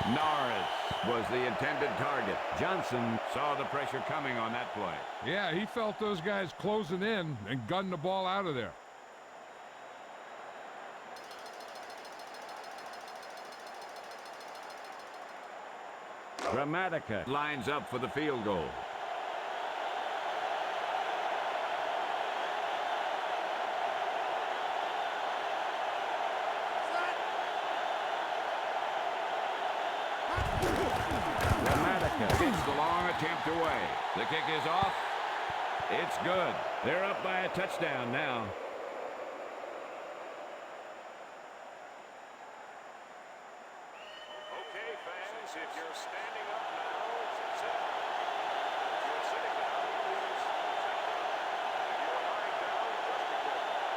Norris was the intended target. Johnson saw the pressure coming on that play. Yeah, he felt those guys closing in and gunned the ball out of there. Gramatica lines up for the field goal. Gets the long attempt away. The kick is off. It's good. They're up by a touchdown now. Okay, fans, if you're standing up now, sit down. If you're sitting down, please stand up. If you're lying down, just ignore it.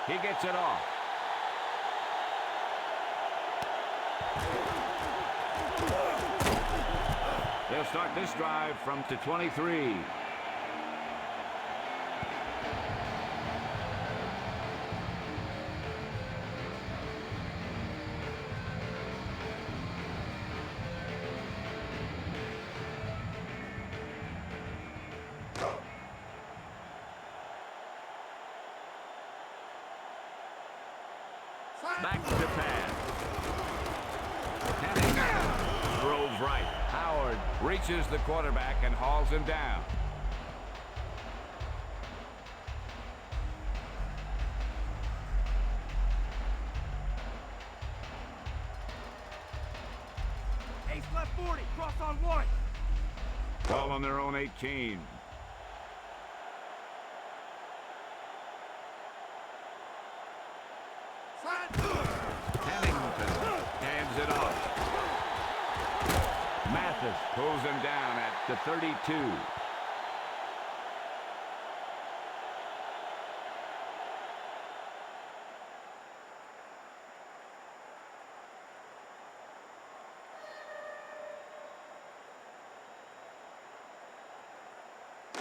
He gets it off. They'll start this drive from the 23. Back to pass. Henning throws right. Howard reaches the quarterback and hauls him down. Ace left 40, cross on 1. Ball on their own 18. Hennington hands it off. Mathis pulls him down at the 32.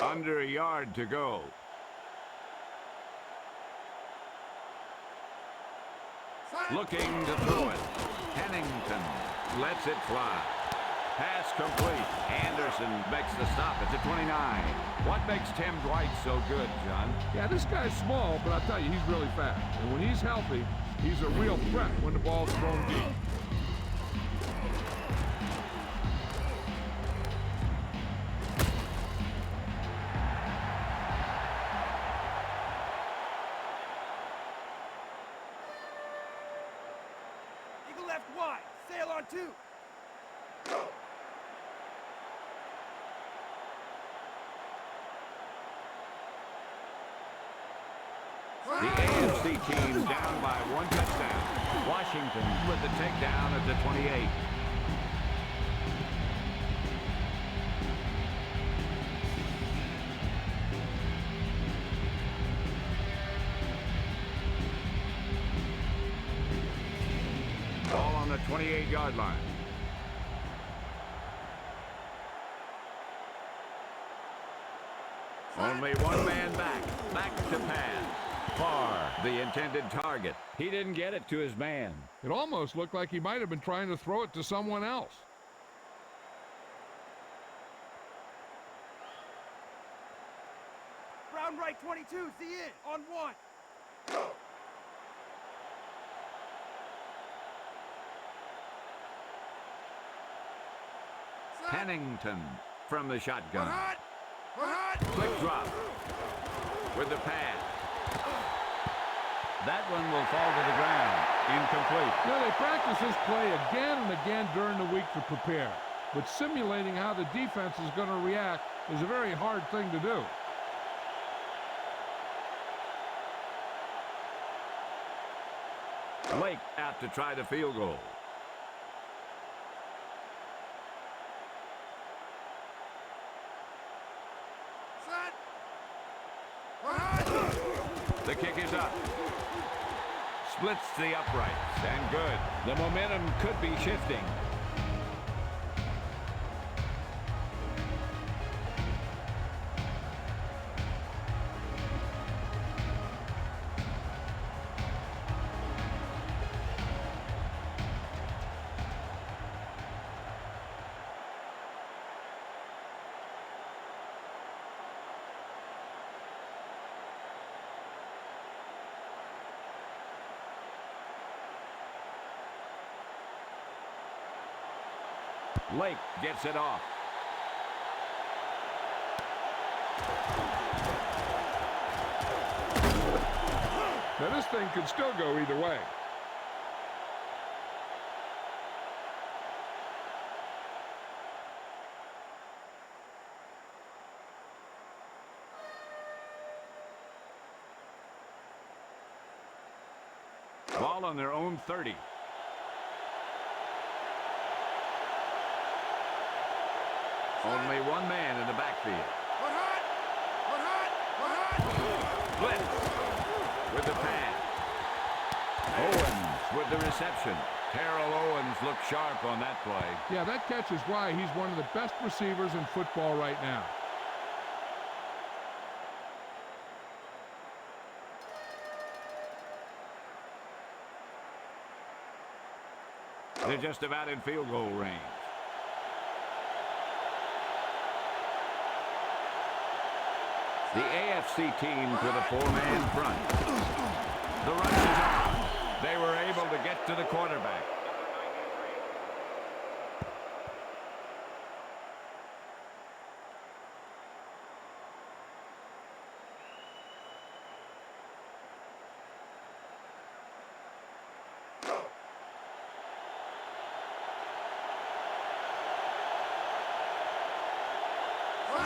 Under a yard to go. Looking to throw it. Hennington lets it fly. Pass complete. Anderson makes the stop at the 29. What makes Tim Dwight so good, John? Yeah, this guy's small, but I'll tell you, he's really fast. And when he's healthy, he's a real threat when the ball's thrown deep. Eagle left wide, sail on 2. The AFC team down by 1 touchdown. Washington with the takedown at the 28. Ball on the 28-yard line. Only one man back. Back to pass. Farr, the intended target. He didn't get it to his man. It almost looked like he might have been trying to throw it to someone else. Brown right 22, Z in on 1. Pennington from the shotgun. We're hot. Quick drop with the pass. That one will fall to the ground. Incomplete. Yeah, they practice this play again and again during the week to prepare. But simulating how the defense is going to react is a very hard thing to do. Lake out to try the field goal. Set. We're hot. The kick is up. Splits the uprights, and good. The momentum could be shifting. Lake gets it off. Now, this thing could still go either way. Ball on their own 30. Only one man in the backfield. We're hot. We're hot. We're hot. Blitz with the pass. Owens with the reception. Terrell Owens looked sharp on that play. Yeah, that catch is why he's one of the best receivers in football right now. They're just about in field goal range. The AFC team with a four-man front. The rush is on. They were able to get to the quarterback.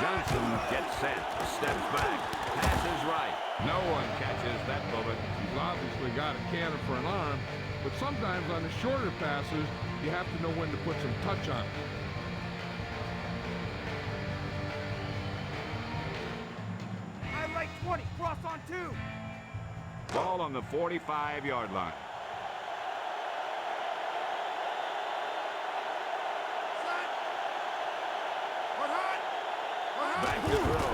Johnson gets set, steps back, passes right. No one catches that bullet. He's obviously got a cannon for an arm, but sometimes on the shorter passes, you have to know when to put some touch on it. I like 20. Cross on 2. Ball on the 45-yard line. Set. We're hot. We're hot. Back to throw.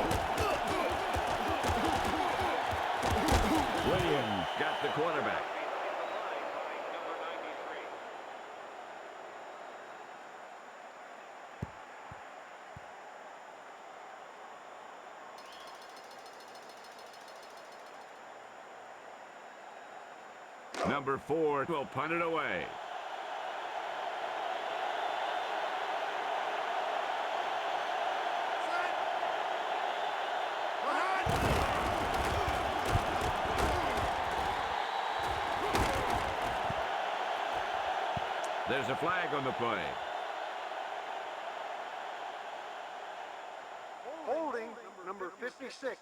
Williams got the quarterback. Number 4 will punt it away. Set. We're hot. There's a flag on the play. Holding number 56,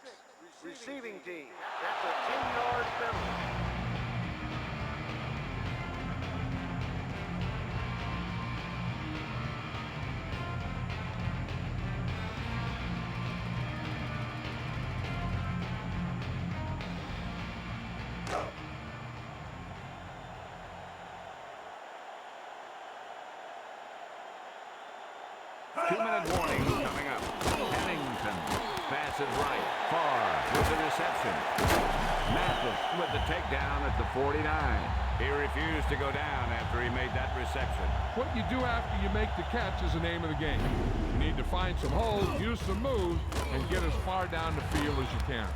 receiving team. That's a 10-yard penalty. Two-minute warning coming up. Pennington passes right, far with the reception. Mathis with the takedown at the 49. He refused to go down after he made that reception. What you do after you make the catch is the name of the game. You need to find some holes, use some moves, and get as far down the field as you can.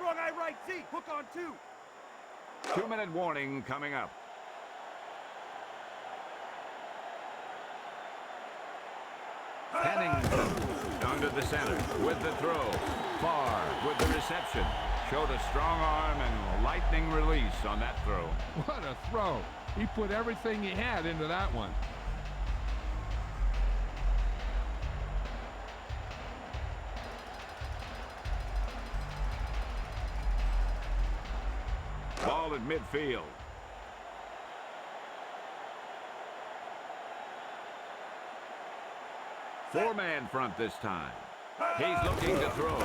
Strong eye right, Z. Hook on 2. 2-minute warning coming up. Pennington under the center with the throw. Far with the reception. Showed a strong arm and lightning release on that throw. What a throw. He put everything he had into that one. Ball at midfield. Four-man front this time. He's looking to throw.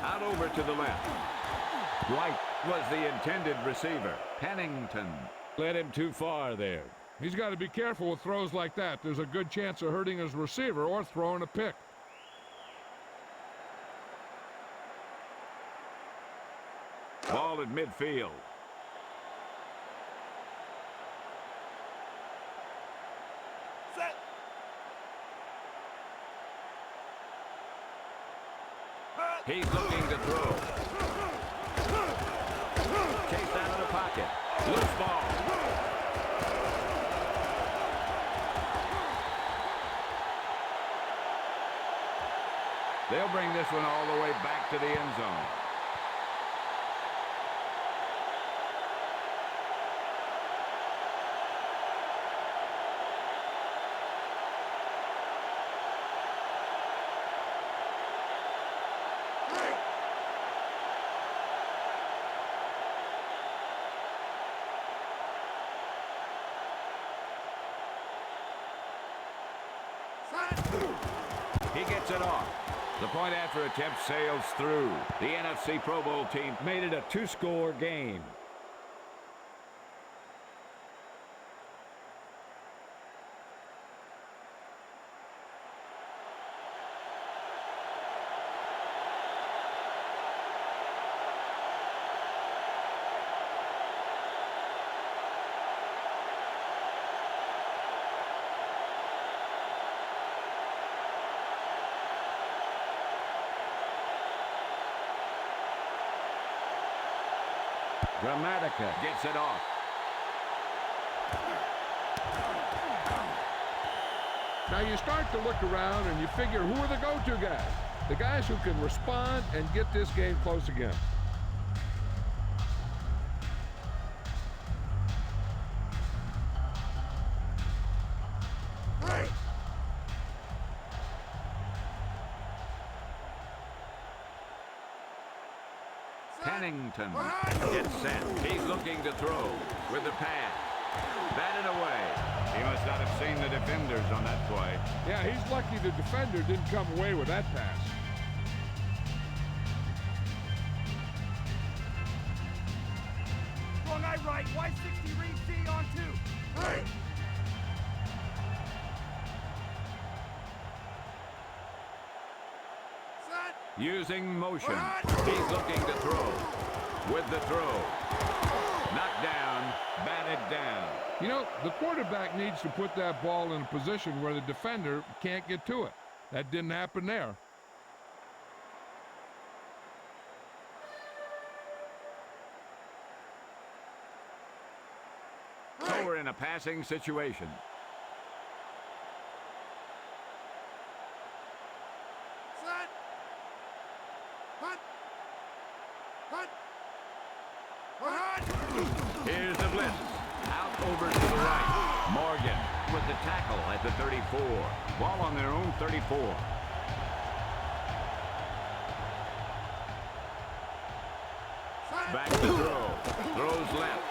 Out over to the left. White was the intended receiver. Pennington. Led him too far there. He's got to be careful with throws like that. There's a good chance of hurting his receiver or throwing a pick. Ball at midfield. Set. He's looking to throw. Chased out of the pocket. Loose ball. They'll bring this one all the way back to the end zone. He gets it off. The point after attempt sails through. The NFC Pro Bowl team Made it a 2-score game. Gramatica gets it off. Now you start to look around and you figure, who are the go-to guys? The guys who can respond and get this game close again. Pennington gets set. He's looking to throw with the pass. Batted away. He must not have seen the defenders on that play. Yeah, he's lucky the defender didn't come away with that pass. Strong eye right, Y60 read Z on 2. Right. Using motion. He's looking to throw. With the throw. Knocked down. Batted down. You know, the quarterback needs to put that ball in a position where the defender can't get to it. That didn't happen there. So we're in a passing situation. Here's the blitz. Out over to the right. Morgan with the tackle at the 34. Ball on their own 34. Back to throw. Throws left.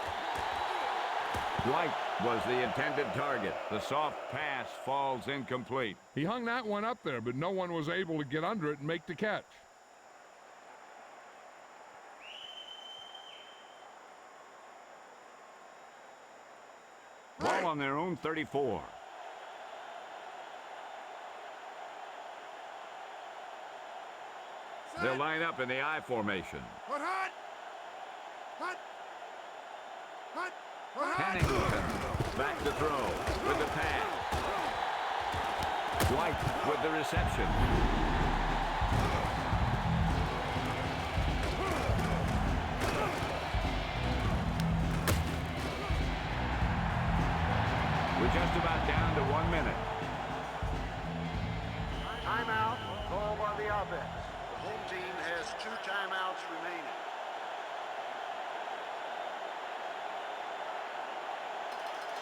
White was the intended target. The soft pass falls incomplete. He hung that one up there, but no one was able to get under it and make the catch. Ball on their own 34. They'll line up in the I formation. Pennington back to throw with the pass. White with the reception. just about down to 1 minute. Timeout called by the offense. The home team has 2 timeouts remaining.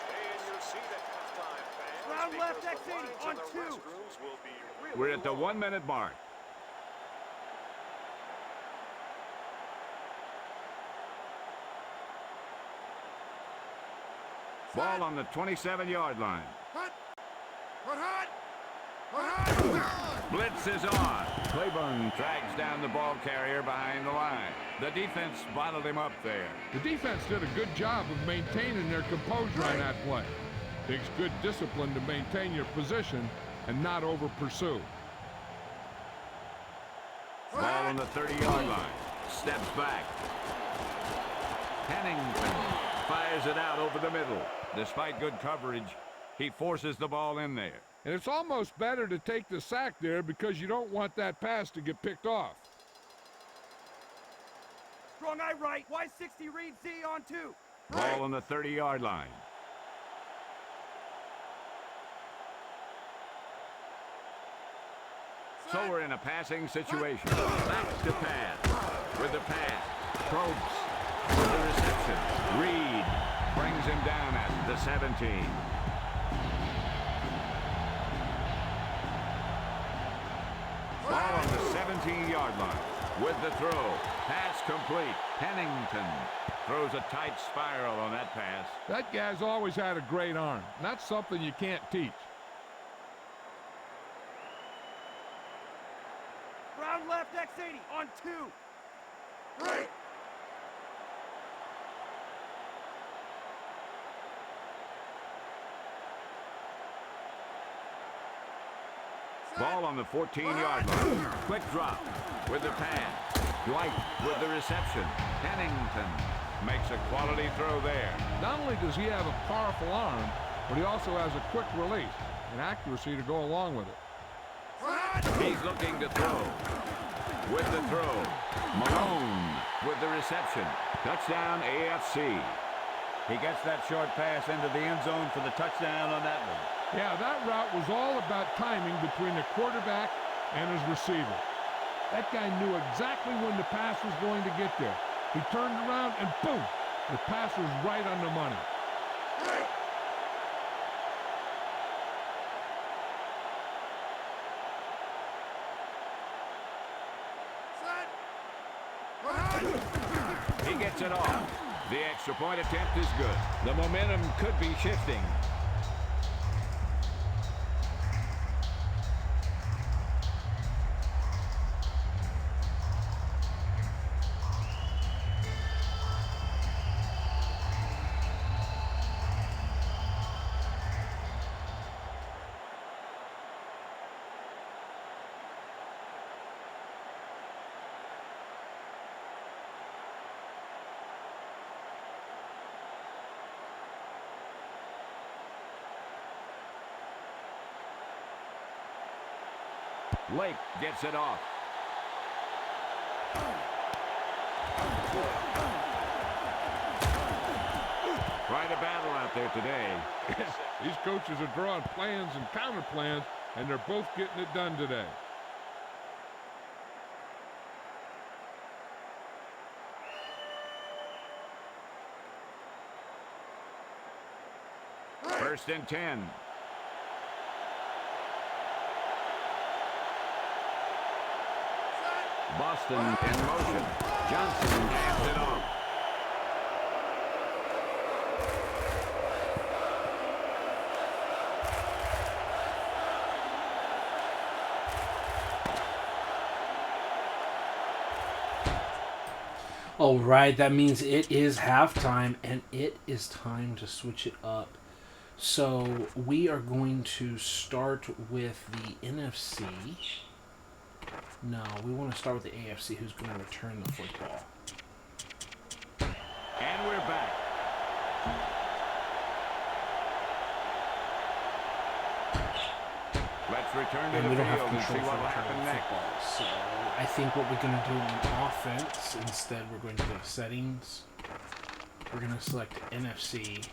Stay in your seat at halftime, fans. Round left, because the X80 lines on in the 2. restrooms will be really We're at the long. 1-minute mark. Ball on the 27-yard line. Blitz is on. Claiborne drags down the ball carrier behind the line. The defense bottled him up there. The defense did a good job of maintaining their composure on that play. Takes good discipline to maintain your position and not over-pursue. Ball on the 30-yard line. Steps back. Pennington fires it out over the middle. Despite good coverage, he forces the ball in there. And it's almost better to take the sack there because you don't want that pass to get picked off. Strong eye right. Y60 read Z on 2. Ball on the 30-yard line. So we're in a passing situation. Back to pass. With the pass. Probst. With the reception. Reed brings him down at the 17. Ball on the 17-yard line. With the throw. Pass complete. Pennington throws a tight spiral on that pass. That guy's always had a great arm. That's something you can't teach. Round left, X80 on 2. Right. Ball on the 14-yard line. Quick drop with the pass. Dwight with the reception. Pennington makes a quality throw there. Not only does he have a powerful arm, but he also has a quick release and accuracy to go along with it. He's looking to throw. With the throw. Malone with the reception. Touchdown AFC. He gets that short pass into the end zone for the touchdown on that one. Yeah, that route was all about timing between the quarterback and his receiver. That guy knew exactly when the pass was going to get there. He turned around and boom, the pass was right on the money. He gets it off. The extra point attempt is good. The momentum could be shifting. Lake gets it off. Quite a battle out there today. These coaches are drawing plans and counter plans, and they're both getting it done today. First and 10. Boston in motion. Johnson hands it off. All right, that means it is halftime, and it is time to switch it up. So we are going to start with the NFC. No, we want to start with the AFC, who's going to return the football. And we're back. Let's return to And the we don't have field and see control what for will return happen of next. football. So I think what we're going to do on offense, instead we're going to go to settings. We're going to select NFC.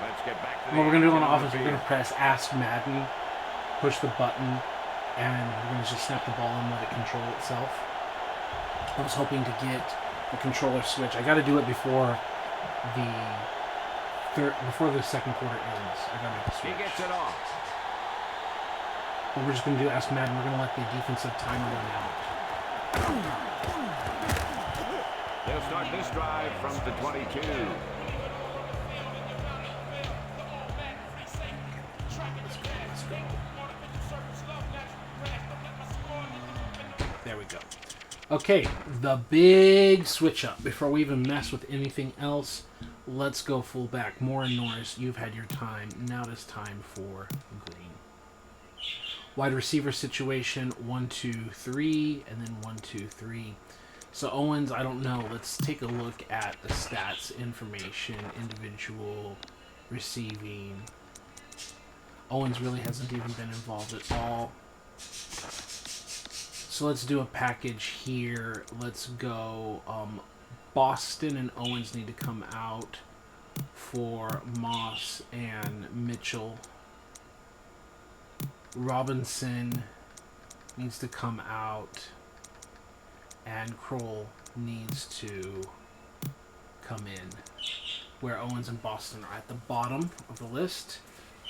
Let's get back to What we're going to do on action offense, the we're going to field. press Ask Madden, push the button, and we're going to just snap the ball and let it control itself. I was hoping to get the controller switch. I got to do it before the second quarter ends. I got to make the He switch. gets it off. What we're just going to do, Ask Madden, we're going to let the defensive timer run out. They'll start this drive from the 22. There we go. Okay, the big switch up. Before we even mess with anything else, let's go fullback. Moore Norris, you've had your time. Now it is time for Green. Wide receiver situation, 1, 2, 3, and then 1, 2, 3. So Owens, I don't know. Let's take a look at the stats, information, individual, receiving. Owens really hasn't even been involved at all. So let's do a package here. Let's go. Boston and Owens need to come out for Moss and Mitchell. Robinson needs to come out, and Kroll needs to come in, where Owens and Boston are at the bottom of the list.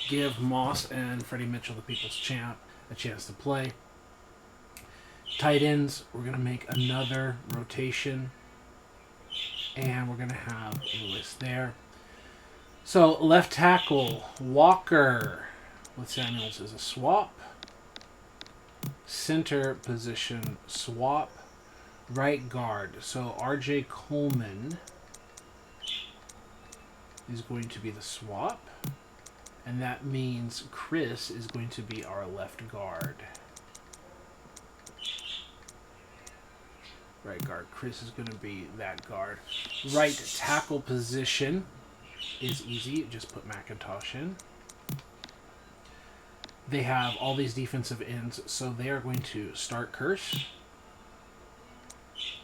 Give Moss and Freddie Mitchell, the People's Champ, a chance to play. Tight ends, we're going to make another rotation, and we're going to have Lewis there. So left tackle, Walker with Samuels is a swap. Center position, swap. Right guard, so R.J. Coleman is going to be the swap. And that means Chris is going to be our left guard. Right guard. Chris is going to be that guard. Right tackle position is easy. Just put McIntosh in. They have all these defensive ends, so they are going to start Curse.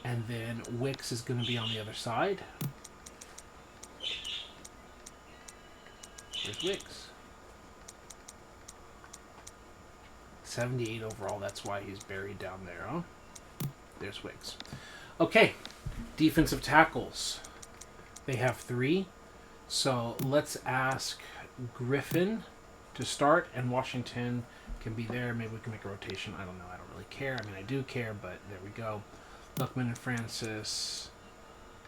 And then Wicks is going to be on the other side. Where's Wicks? 78 overall. That's why he's buried down there, huh? There's Wicks. Okay. Defensive tackles. They have 3. So let's ask Griffin to start, and Washington can be there. Maybe we can make a rotation. I don't know. I don't really care. I mean, I do care, but there we go. Luckman and Francis.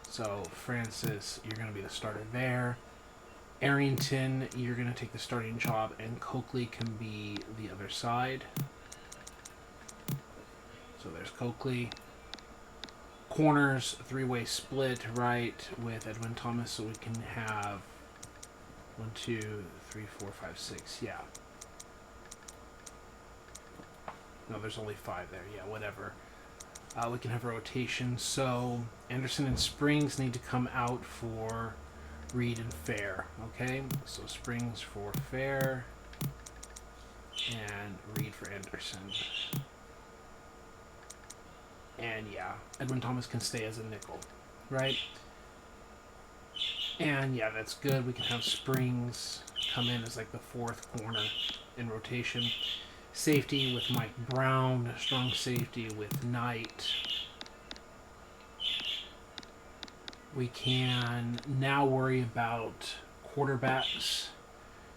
So Francis, you're going to be the starter there. Arrington, you're going to take the starting job, and Coakley can be the other side. So there's Coakley. Corners, 3-way split, right, with Edwin Thomas, so we can have 1, 2, 3, 4, 5, 6. Yeah. No, there's only 5 there. Yeah, whatever. We can have a rotation. So Anderson and Springs need to come out for Reed and Fair. Okay, so Springs for Fair and Reed for Anderson. And yeah, Edwin Thomas can stay as a nickel, right? And yeah, that's good. We can have Springs come in as like the 4th corner in rotation. Safety with Mike Brown. Strong safety with Knight. We can now worry about quarterbacks.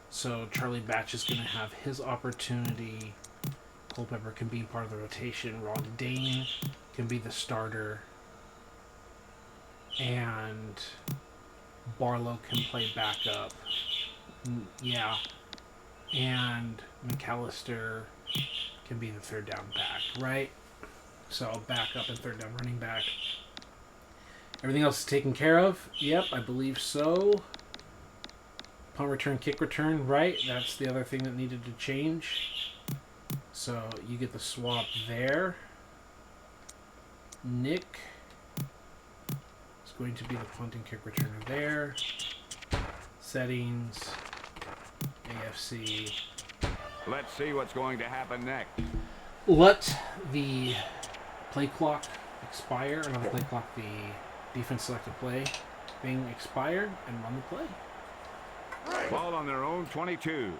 So Charlie Batch is going to have his opportunity. Culpepper can be part of the rotation. Ron Dane can be the starter. And Barlow can play backup. Yeah. And McAllister can be the 3rd down back, right? So backup and 3rd down running back. Everything else is taken care of? Yep, I believe so. Punt return, kick return, right? That's the other thing that needed to change. So you get the swap there. Nick is going to be the punt and kick returner there. Settings, AFC. Let's see what's going to happen next. Let the play clock expire, or not the play clock, the defense selected play thing expire, and run the play. Ball on their own 22.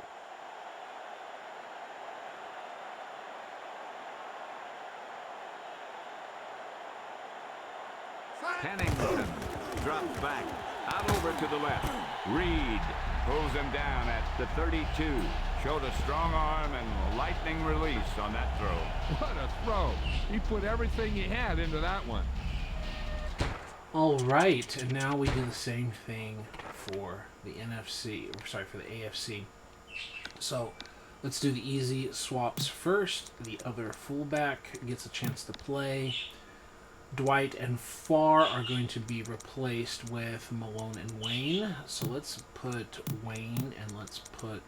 Pennington drops back. Out over to the left. Reed pulls him down at the 32. Showed a strong arm and lightning release on that throw. What a throw. He put everything he had into that one. All right, and now we do the same thing for the NFC, or sorry, for the AFC. So let's do the easy swaps first. The other fullback gets a chance to play. Dwight and Farr are going to be replaced with Malone and Wayne. So let's put Wayne and let's put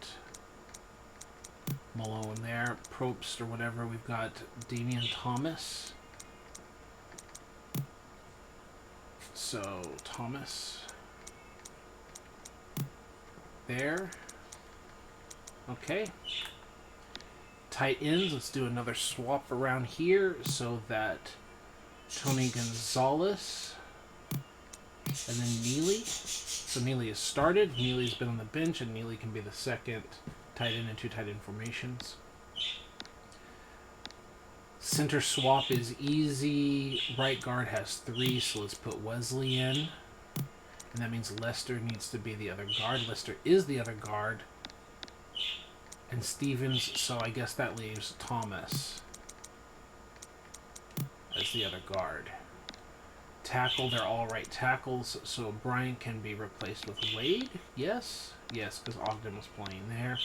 Malone there. Probst or whatever. We've got Damian Thomas. So Thomas there. Okay. Tight ends. Let's do another swap around here so that Tony Gonzalez and then Neely. So Neely has started. Neely's been on the bench, and Neely can be the second tight end in two tight end formations. Center swap is easy. Right guard has 3, so let's put Wesley in. And that means Lester needs to be the other guard. Lester is the other guard. And Stevens, so I guess that leaves Thomas as the other guard. Tackle, they're all right tackles, so Bryant can be replaced with Wade. Yes, because Ogden was playing there.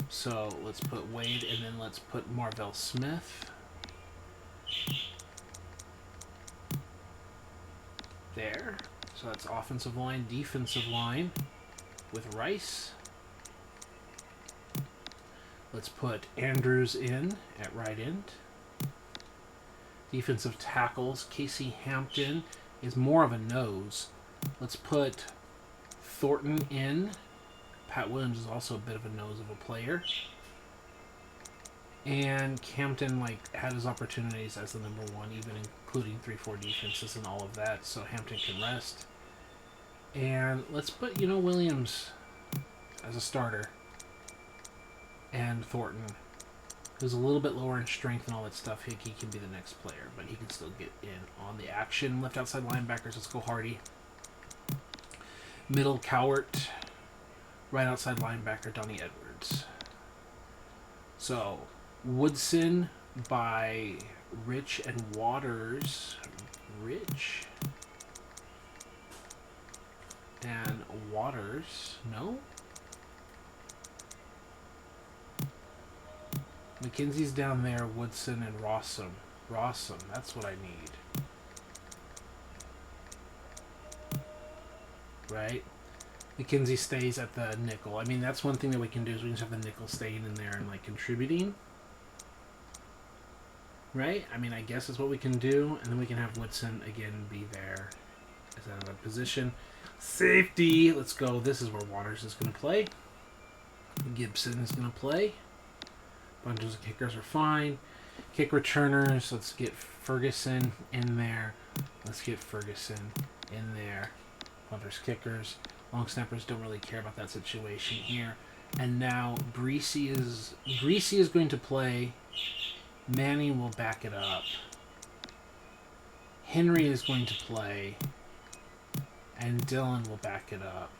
So let's put Wade, and then let's put Marvell Smith there. So that's offensive line. Defensive line with Rice. Let's put Andrews in at right end. Defensive tackles. Casey Hampton is more of a nose. Let's put Thornton in. Pat Williams is also a bit of a nose of a player. And Hampton had his opportunities as the number 1, even including 3-4 defenses and all of that. So Hampton can rest. And let's put, Williams as a starter. And Thornton, who's a little bit lower in strength and all that stuff. He can be the next player, but he can still get in on the action. Left outside linebackers, let's go Hardy. Middle, Cowart. Right outside linebacker, Donnie Edwards. So, Woodson by Rich and Waters. Rich and Waters. No? McKenzie's down there, Woodson and Rossum. Rossum, that's what I need. Right? McKenzie stays at the nickel. I mean, that's one thing that we can do is we can just have the nickel staying in there and contributing. Right? I mean, I guess that's what we can do. And then we can have Woodson again be there as out of a position. Safety. Let's go. This is where Waters is going to play. Gibson is going to play. Bunches of kickers are fine. Kick returners. Let's get Ferguson in there. Let's get Ferguson in there. Punters, kickers. Long snappers don't really care about that situation here. And now Greasy is going to play. Manning will back it up. Henry is going to play. And Dillon will back it up.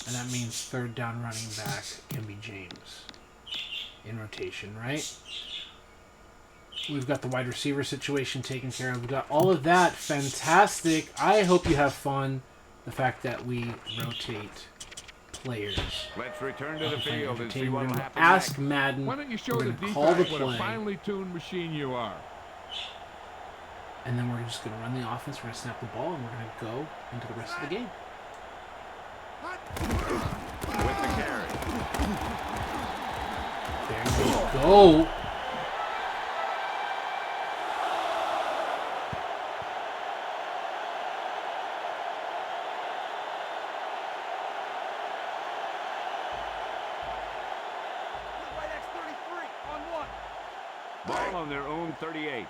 And that means third down running back can be James. In rotation, right? We've got the wide receiver situation taken care of. We've got all of that. Fantastic. I hope you have fun. The fact that we rotate players. Let's return to the field and see We're what will going to happen ask next. Madden. Why don't you show We're the going to call the defense what a play. finely tuned machine you are? And then we're just going to run the offense. We're going to snap the ball, and we're going to go into the rest of the game. With the carry. There we go. Right X33 on 1. Ball on their own 38.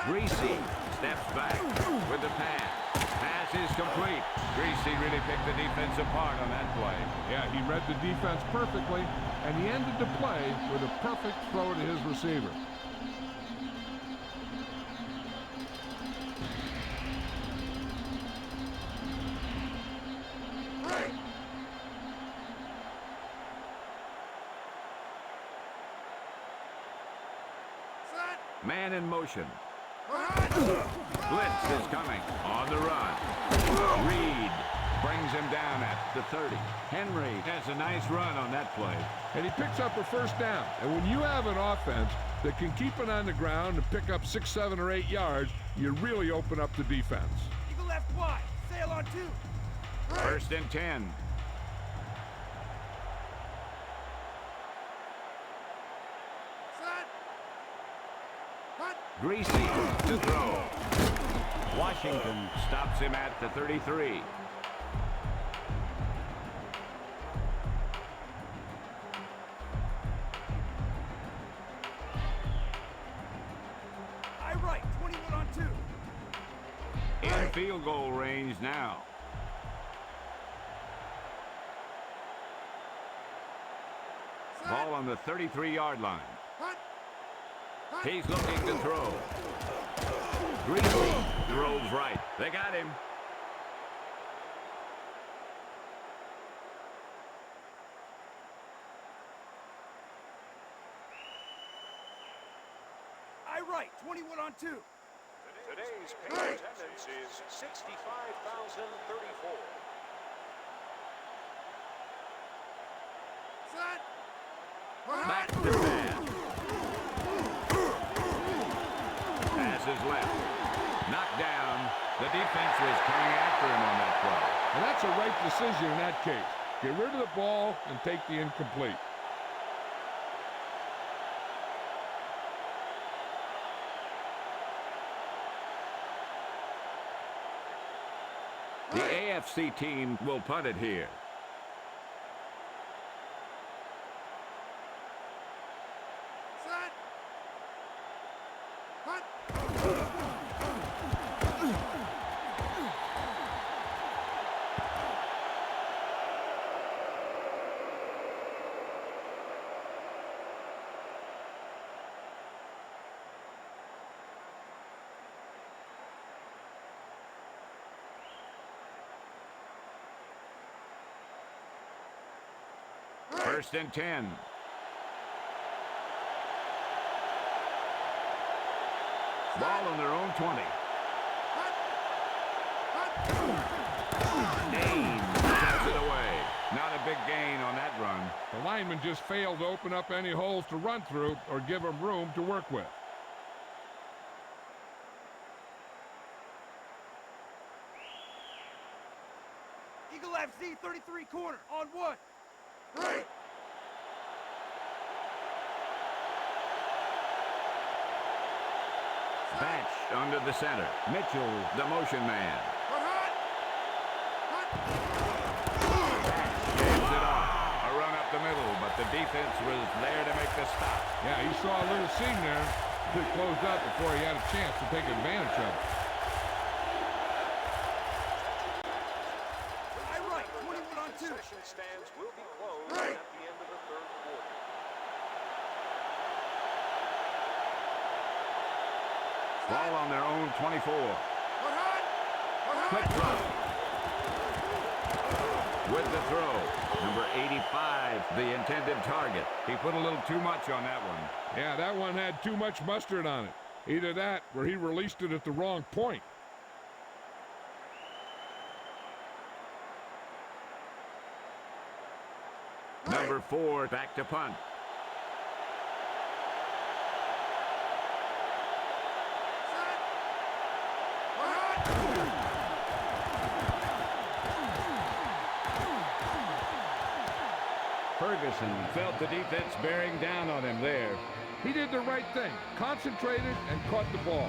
Greasy steps back with the pass. Pass is complete. Greasy really picked the defense apart on that play. Yeah, he read the defense perfectly, and he ended the play with a perfect throw to his receiver. Man in motion. Blitz is coming on the run. Reed brings him down at the 30. Henry has a nice run on that play. And he picks up a first down. And when you have an offense that can keep it on the ground and pick up 6, 7, or 8 yards, you really open up the defense. Eagle left wide. Sail on 2. First and 10. Greasy to throw. Washington stops him at the 33. I right. 21 on 2. In field goal range now. Ball on the 33-yard line. He's looking to throw. Greasy throws right. They got him. I right. 21 on 2. Today's paid attendance is 65,034. Back to pass. Pass is left. Knocked down. The defense was coming after him on that play. And that's a right decision in that case. Get rid of the ball and take the incomplete. The AFC team will punt it here. First and 10. Ball on their own 20. Dane takes it away. Not a big gain on that run. The lineman just failed to open up any holes to run through or give him room to work with. Eagle FZ 33 corner on 1. Batch under the center. Mitchell, the motion man. Batch gives it off. A run up the middle, but the defense was there to make the stop. Yeah, he saw a little seam there. It closed up before he had a chance to take advantage of it. I right. 21 on 2. Concession stands will be closed at the end of the third quarter. Ball on their own 24. Quick throw. With the throw, number 85, the intended target. He put a little too much on that one. Yeah, that one had too much mustard on it. Either that or he released it at the wrong point. Number 4, back to punt. Ferguson felt the defense bearing down on him there. He did the right thing, concentrated and caught the ball.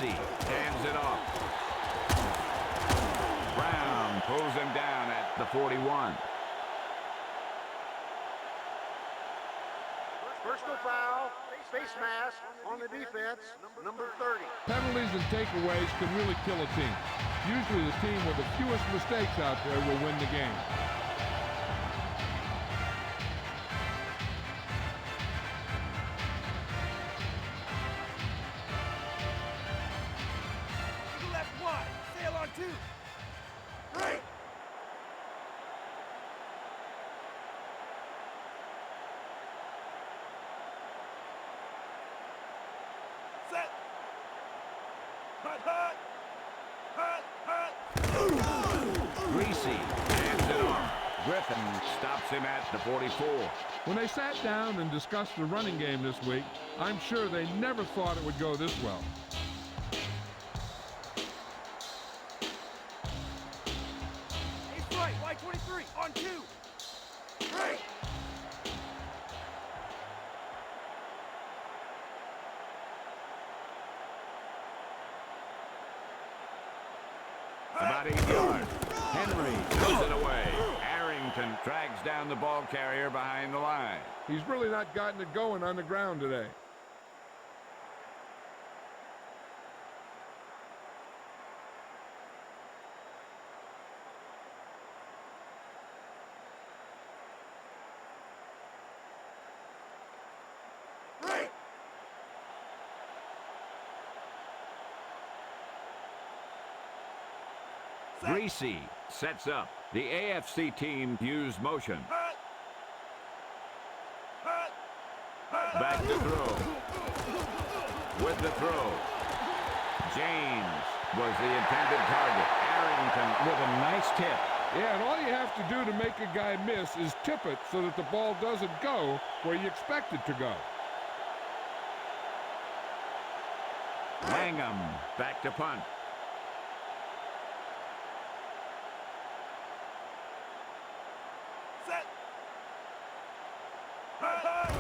Greasy hands it off. Brown pulls him down at the 41. Personal foul, face mask on the defense, number 30. Penalties and takeaways can really kill a team. Usually the team with the fewest mistakes out there will win the game. To the left wide. Sail on 2. Right. Set. Hut, hut. Hut, hut. Greasy hands it off. Griffin stops him at the 44. When they sat down and discussed the running game this week, I'm sure they never thought it would go this well. Ace right. Wide 23. On 2. Right. About 8 yards. Henry throws it away. Arrington drags down the ball carrier behind the line. He's really not gotten it going on the ground today. Right. Greasy sets up. The AFC team used motion. Hut. Hut. Hut. Back to throw. With the throw. James was the intended target. Arrington with a nice tip. Yeah, and all you have to do to make a guy miss is tip it so that the ball doesn't go where you expect it to go. Langham back to punt. Set. Hut, hut.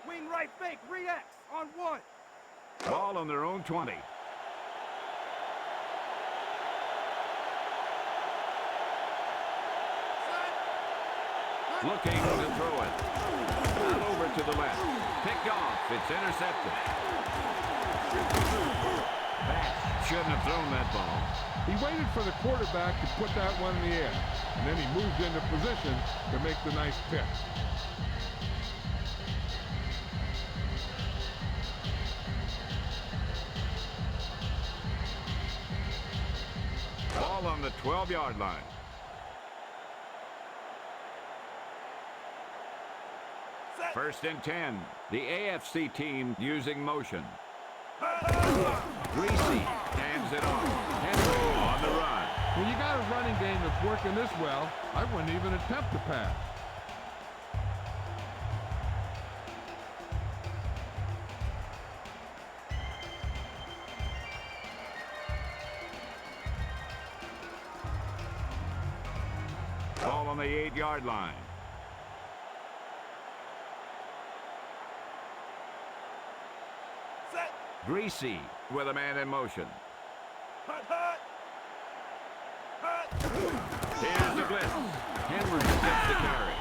Wing right fake. Re-X on 1. Ball on their own 20. Looking to throw it. Out over to the left. Picked off. It's intercepted. That shouldn't have thrown that ball. He waited for the quarterback to put that one in the air, and then he moved into position to make the nice pick. Ball on the 12-yard line. Set. First and 10. The AFC team using motion. Greasy hands it off. Henry on the run. When you got a running game that's working this well, I wouldn't even attempt to pass. Ball on the 8-yard line. Set. Greasy with a man in motion. Hut, hut. Hut. Here's the blitz. Henry gets the carry.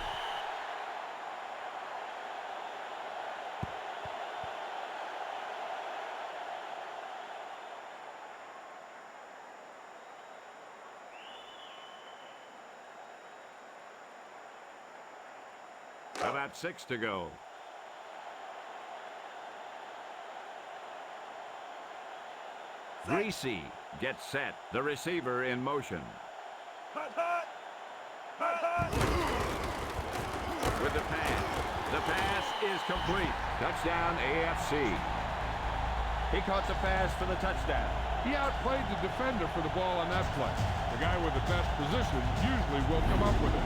About 6 to go. Greasy gets set. The receiver in motion. Hut, hut. Hut, hut. With the pass. The pass is complete. Touchdown AFC. He caught the pass for the touchdown. He outplayed the defender for the ball on that play. The guy with the best position usually will come up with it.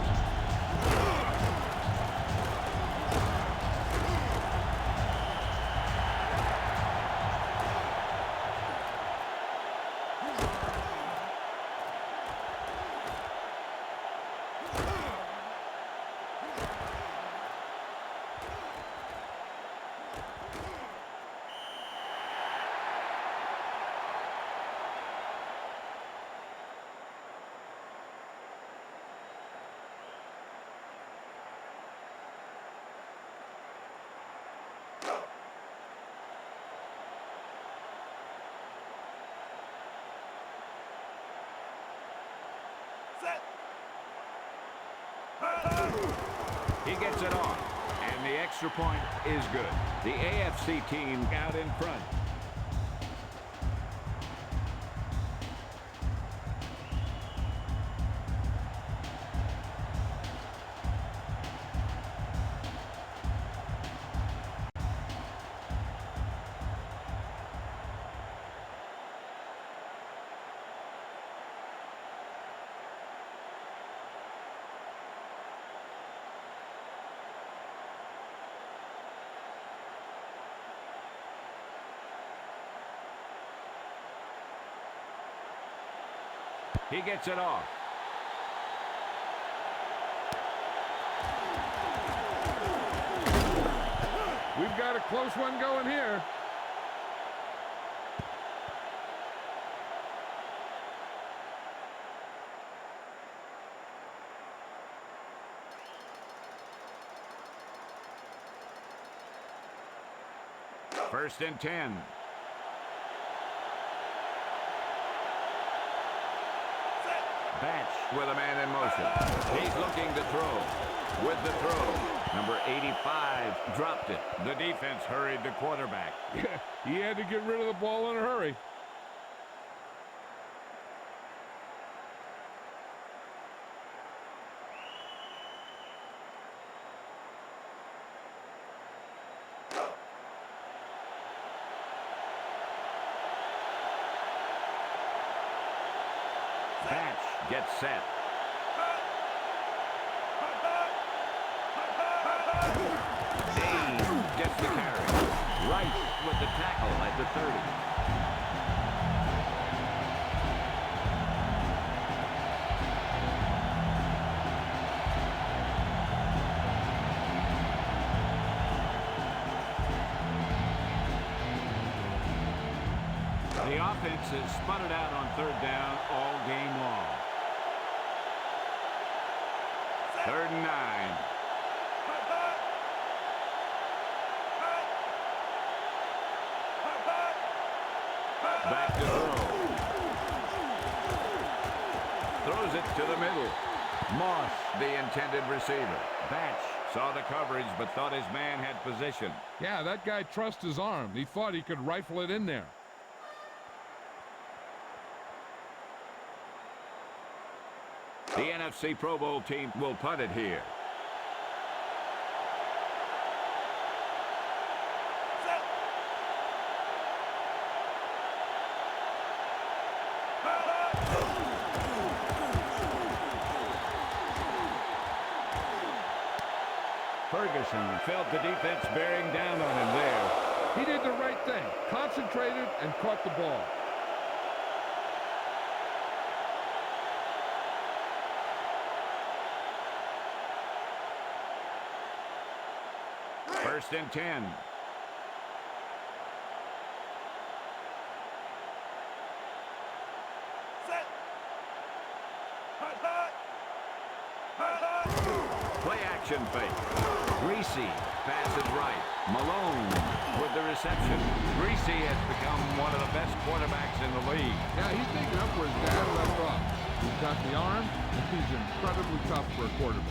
He gets it off, and the extra point is good. The AFC team out in front. He gets it off. We've got a close one going here. First and 10. Batch with a man in motion. He's looking to throw. With the throw, number 85 dropped it. The defense hurried the quarterback. Yeah, he had to get rid of the ball in a hurry. Batch gets set. Dane gets the carry. Rice with the tackle at the 30. The offense has spun it out on third down all game long. 3rd and 9. Back to throw. Throws it to the middle. Moss, the intended receiver. Batch saw the coverage but thought his man had position. Yeah, that guy trusts his arm. He thought he could rifle it in there. The NFC Pro Bowl team will punt it here. Ferguson felt the defense bearing down on him there. He did the right thing. Concentrated and caught the ball. First and 10. Play action fake. Greasy passes right. Malone with the reception. Greasy has become one of the best quarterbacks in the league. Yeah, he's picking up where his dad left off. He's got the arm, and he's incredibly tough for a quarterback.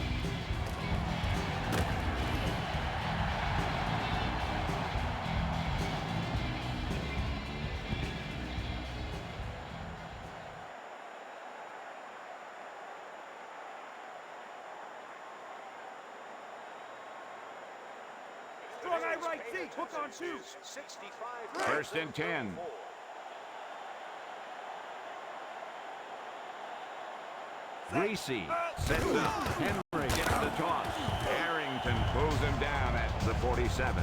Strong eye right, Zeke, hook on 2. 65. First and 10. Greasy sets up. Henry gets the toss. Harrington pulls him down at the 47.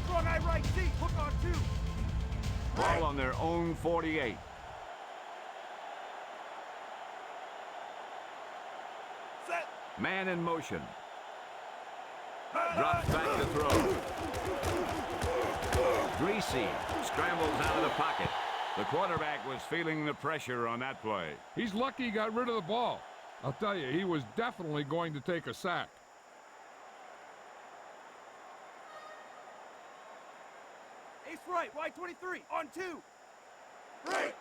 Strong eye right, Zeke, hook on 2. Ball on their own 48. Set. Man in motion. Drops back to throw. Greasy scrambles out of the pocket. The quarterback was feeling the pressure on that play. He's lucky he got rid of the ball. I'll tell you, he was definitely going to take a sack. right, wide 23, on 2. Right.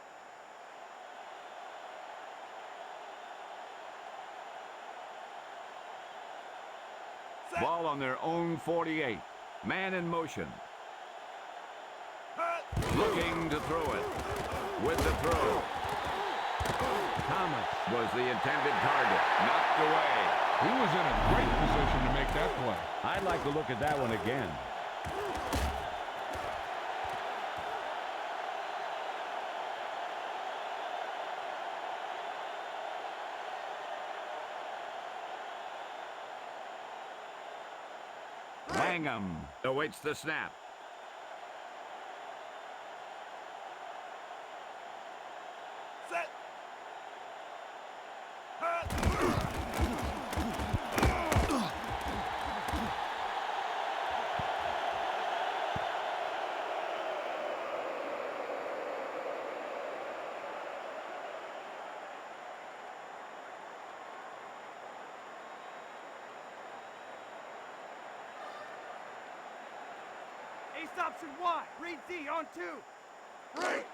Set. Ball on their own 48. Man in motion. Looking to throw it. With the throw. Thomas was the intended target. Knocked away. He was in a great position to make that play. I'd like to look at that one again. Langham awaits the snap. Set. Ace option wide. Read D on 2. Right.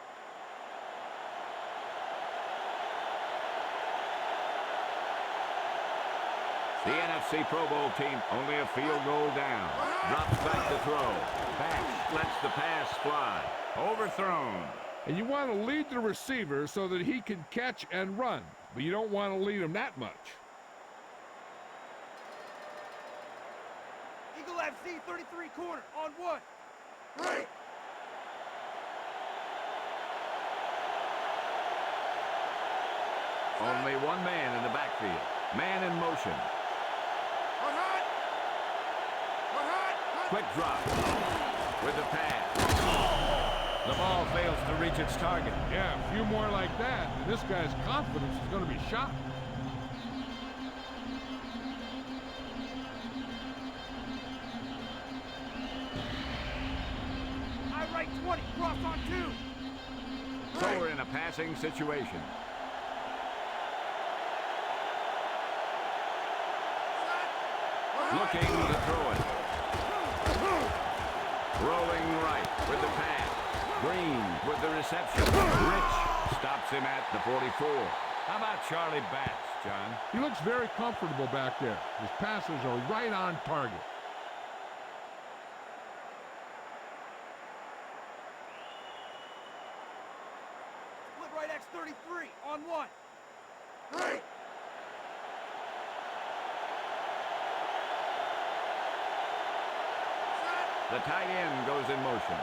The NFC Pro Bowl team only a field goal down. Drops back to throw. Back lets the pass fly. Overthrown. And you want to lead the receiver so that he can catch and run, but you don't want to lead him that much. Eagle FC 33 corner on 1. Right. Only one man in the backfield. Man in motion. Quick drop. With the pass. The ball fails to reach its target. Yeah, a few more like that, and this guy's confidence is going to be shot. I right 20, cross on 2. So we're in a passing situation. Looking to throw it. Rolling right with the pass. Green with the reception. Rich stops him at the 44. How about Charlie Batts, John? He looks very comfortable back there. His passes are right on target. Split right X 33 on 1. Right. The tight end goes in motion.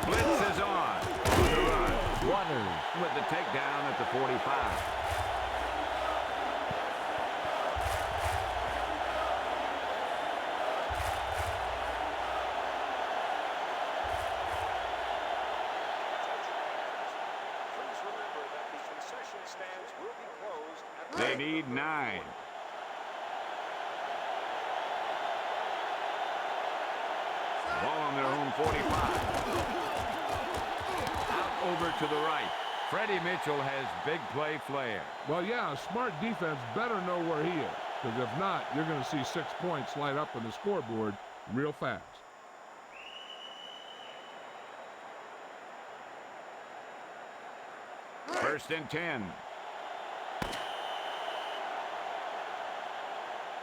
Blitz is on. The run. Waters with the takedown at the 45. Please remember that the concession stands will be closed at They need 9. Ball on their own 45. Out over to the right. Freddie Mitchell has big play flair. Well, yeah, a smart defense better know where he is, because if not, you're going to see 6 points light up on the scoreboard real fast. First and 10.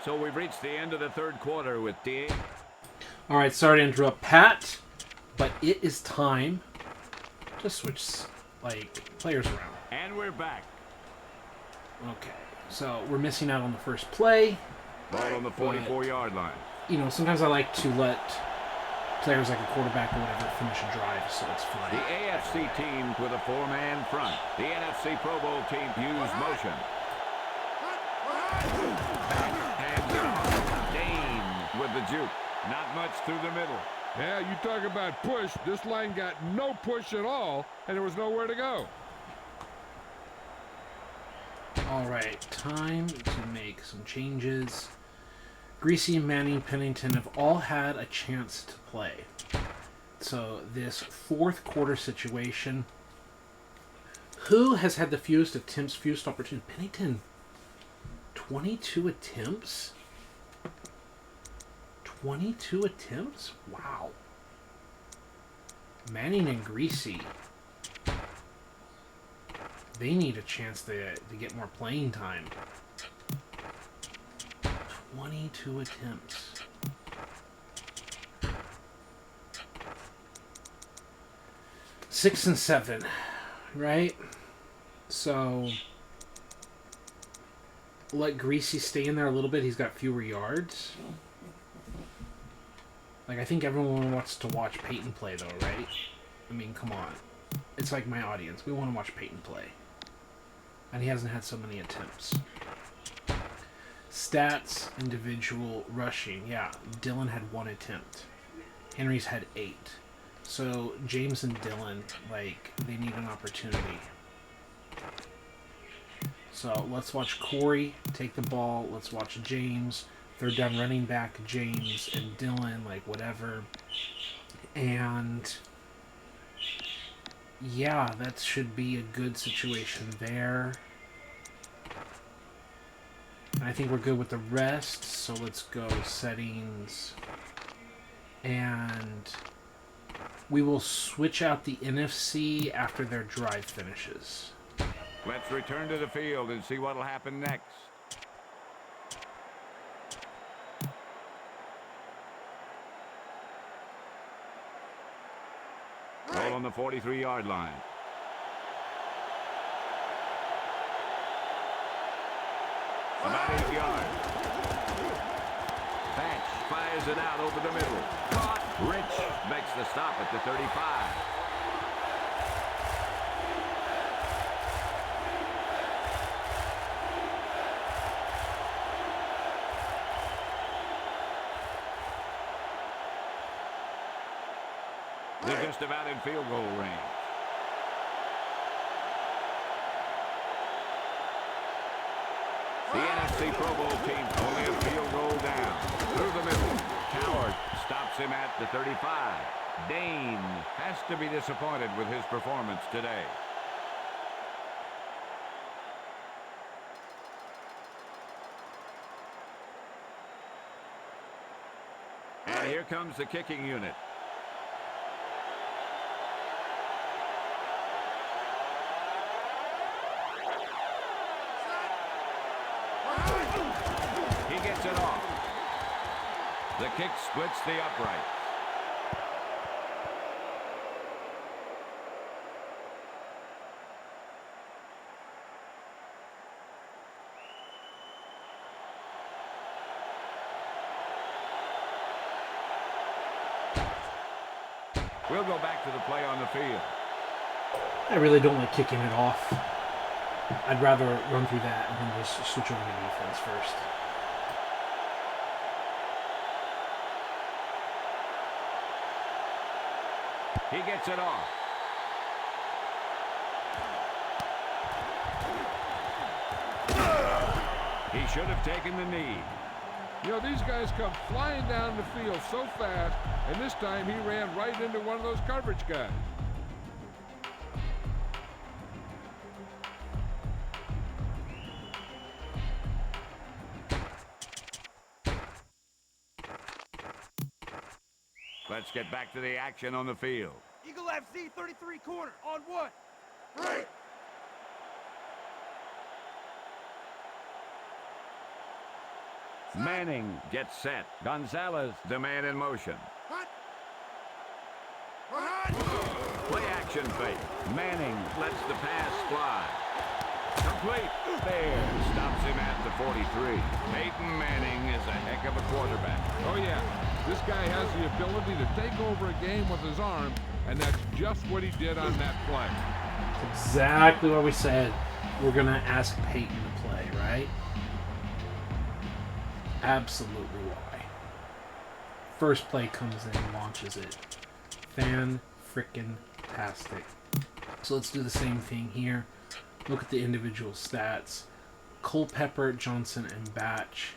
So we've reached the end of the third quarter with D. All right, sorry to interrupt, Pat, but it is time to switch players around. And we're back. Okay, so we're missing out on the first play. Ball on the 44-yard line. You know, sometimes I like to let players like a quarterback or whatever finish a drive, so it's fine. The AFC team with a 4-man front. The NFC Pro Bowl team use motion. Hands off. Dane with the juke. Not much through the middle. Yeah, you talk about push. This line got no push at all, and there was nowhere to go. All right, time to make some changes. Greasy, Manning, Pennington have all had a chance to play. So this fourth quarter situation, who has had the fewest attempts, fewest opportunity? Pennington, 22 attempts? 22 attempts? Wow. Manning and Greasy. They need a chance to get more playing time. 22 attempts. Six and 7, right? So let Greasy stay in there a little bit. He's got fewer yards. Like, I think everyone wants to watch Peyton play, though, right? I mean, come on. It's like my audience. We want to watch Peyton play. And he hasn't had so many attempts. Stats, individual, rushing. Yeah, Dylan had 1 attempt. Henry's had 8. So, James and Dylan, like, they need an opportunity. So, let's watch Corey take the ball. Let's watch James. Third down running back, James and Dylan, like, whatever. And yeah, that should be a good situation there. I think we're good with the rest, so let's go settings. And we will switch out the NFC after their drive finishes. Let's return to the field and see what will happen next. Goal on the 43-yard line. About 8 yards. Batch fires it out over the middle. Caught. Rich makes the stop at the 35. They're just about in field goal range. The NFC Pro Bowl team only a field goal down. Through the middle. Coward stops him at the 35. Dane has to be disappointed with his performance today. And here comes the kicking unit. He gets it off. The kick splits the upright. We'll go back to the play on the field. I really don't like kicking it off. I'd rather run through that and then just switch over to defense first. He gets it off. He should have taken the knee. You know, these guys come flying down the field so fast, and this time he ran right into one of those coverage guys. Let's get back to the action on the field. Eagle FC 33 corner on 1. Right. Manning gets set. Gonzalez, the man in motion. Play action fake. Manning lets the pass fly. Complete. There. Stops him at the 43. Peyton Manning is a heck of a quarterback. Oh, yeah. This guy has the ability to take over a game with his arm, and that's just what he did on that play. That's exactly what we said. We're going to ask Peyton to play, right? Absolutely why. First play comes in, launches it. Fan-frickin-tastic. So let's do the same thing here. Look at the individual stats. Culpepper, Johnson, and Batch.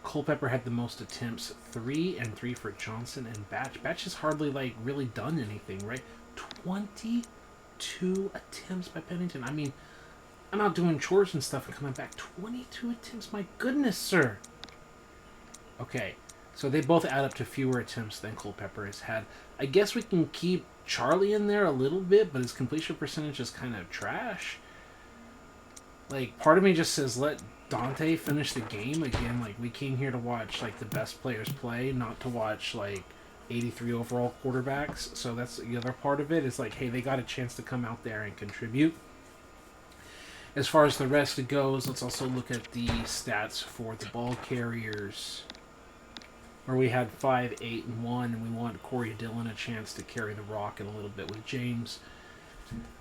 Culpepper had the most attempts, 3 and 3 for Johnson and Batch. Batch has hardly, like, really done anything, right? 22 attempts by Pennington. I mean, I'm out doing chores and stuff and coming back. 22 attempts, my goodness, sir. Okay, So they both add up to fewer attempts than Culpepper has had. I guess we can keep Charlie in there a little bit, but his completion percentage is kind of trash. Like, part of me just says let Dante finish the game. Again, like, we came here to watch, like, the best players play, not to watch, like, 83 overall quarterbacks. So that's the other part of it. Is like, hey, they got a chance to come out there and contribute. As far as the rest goes, let's also look at the stats for the ball carriers, where we had 5, 8, and 1, and we want Corey Dillon a chance to carry the rock in a little bit with James.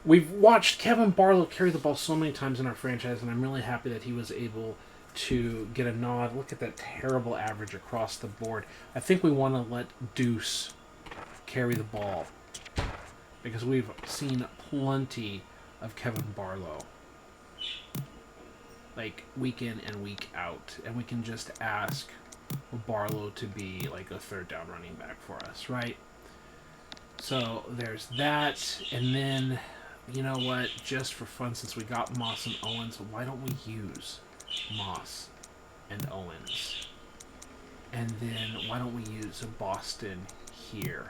We've watched Kevin Barlow carry the ball so many times in our franchise, and I'm really happy that he was able to get a nod. Look at that terrible average across the board. I think we want to let Deuce carry the ball, because we've seen plenty of Kevin Barlow, like, week in and week out, and we can just ask Barlow to be like a third down running back for us, right? So there's that. And then, you know what, just for fun, since we got Moss and Owens, why don't we use Moss and Owens? And then why don't we use Boston here,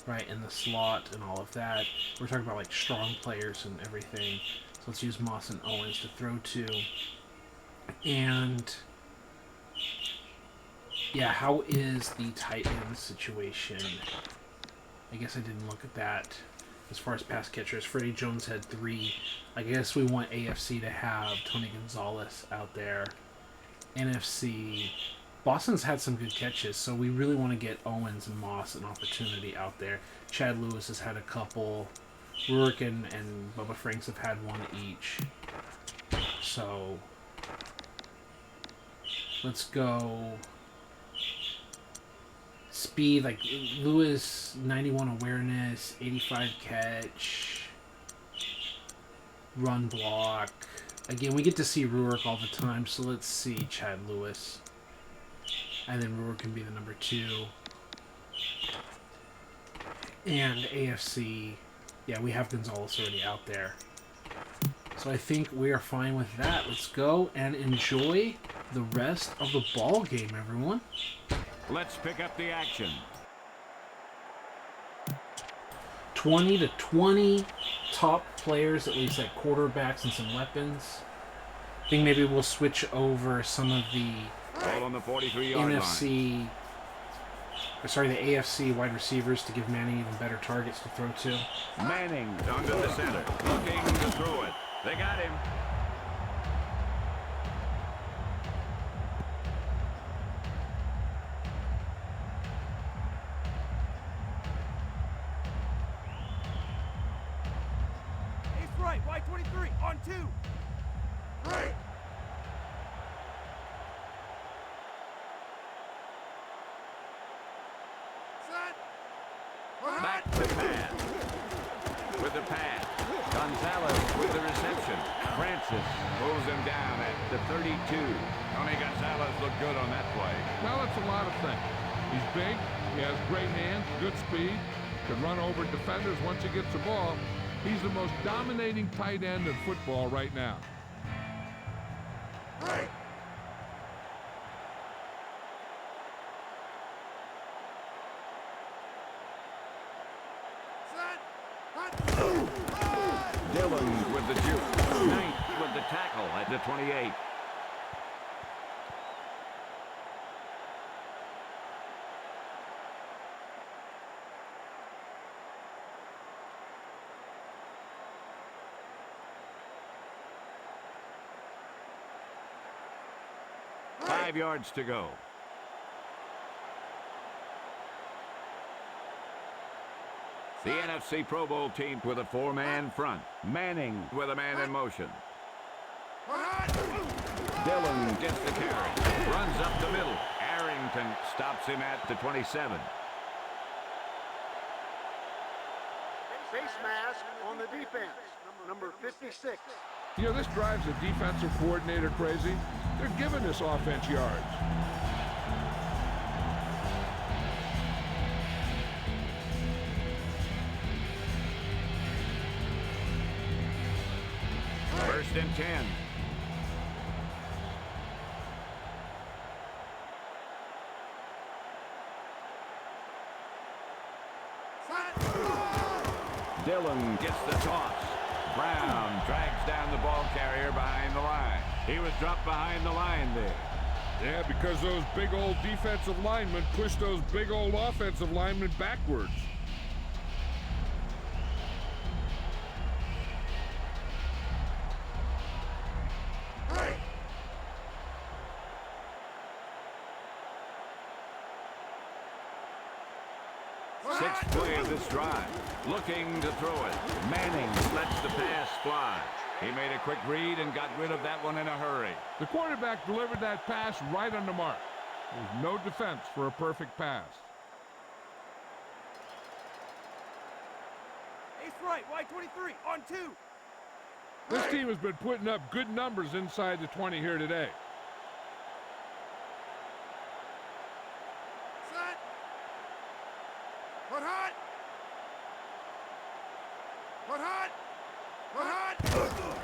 right, in the slot and all of that? We're talking about, like, strong players and everything. So let's use Moss and Owens to throw to. And yeah, how is the tight end situation? I guess I didn't look at that. As far as pass catchers, Freddie Jones had 3. I guess we want AFC to have Tony Gonzalez out there. NFC, Boston's had some good catches, so we really want to get Owens and Moss an opportunity out there. Chad Lewis has had a couple. Rurik and Bubba Franks have had 1 each. So let's go speed, like Lewis, 91 awareness, 85 catch, run block. Again, we get to see Rurik all the time, so let's see Chad Lewis. And then Rurik can be the number 2. And AFC, yeah, we have Gonzalez already out there. So I think we are fine with that. Let's go and enjoy the rest of the ball game, everyone. Let's pick up the action. 20 to 20 top players, at least at quarterbacks and some weapons. I think maybe we'll switch over some of the Ball on the 43-yard line. the AFC wide receivers to give Manning even better targets to throw to. Manning down to the center, looking to throw it. They got him. Ace right, Y23, on 2. Right. Back to pass. With the pass. Gonzalez with the reception. Francis pulls him down at the 32. Tony Gonzalez looked good on that play. Well, it's a lot of things. He's big, he has great hands, good speed, can run over defenders once he gets the ball. He's the most dominating tight end in football right now. Right. Dillon with the juke. Knight with the tackle at the 28. Right. 5 yards to go. The NFC Pro Bowl team with a 4-man front. Manning with a man in motion. Dillon gets the carry. Runs up the middle. Arrington stops him at the 27. Face mask on the defense, number 56. You know, this drives the defensive coordinator crazy. They're giving this offense yards. First and 10. Dillon gets the toss. Brown drags down the ball carrier behind the line. He was dropped behind the line there. Yeah, because those big old defensive linemen pushed those big old offensive linemen backwards. Sixth play of this drive. Looking to throw it. Manning lets the pass fly. He made a quick read and got rid of that one in a hurry. The quarterback delivered that pass right on the mark. There's no defense for a perfect pass. Ace right, wide 23, on 2. This team has been putting up good numbers inside the 20 here today. Set. Put hot. Put hot. Put hot.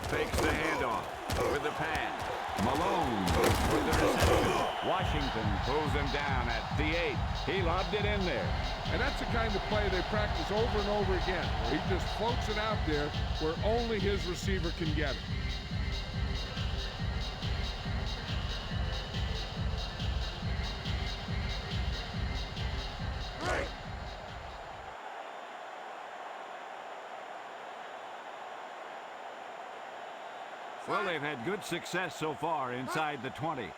Fakes the handoff with the pass. Malone with the reception. Washington pulls him down at the 8. He lobbed it in there. And that's the kind of play they practice over and over again, where he just floats it out there where only his receiver can get it. Well, they've had good success so far inside the 20.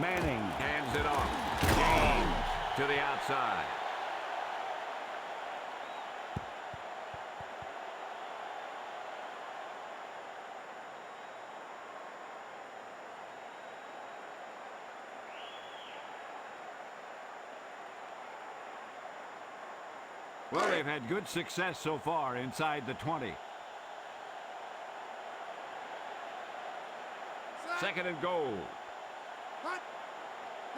Manning hands it off. James to the outside. Well, they've had good success so far inside the 20. Second and goal. Hot.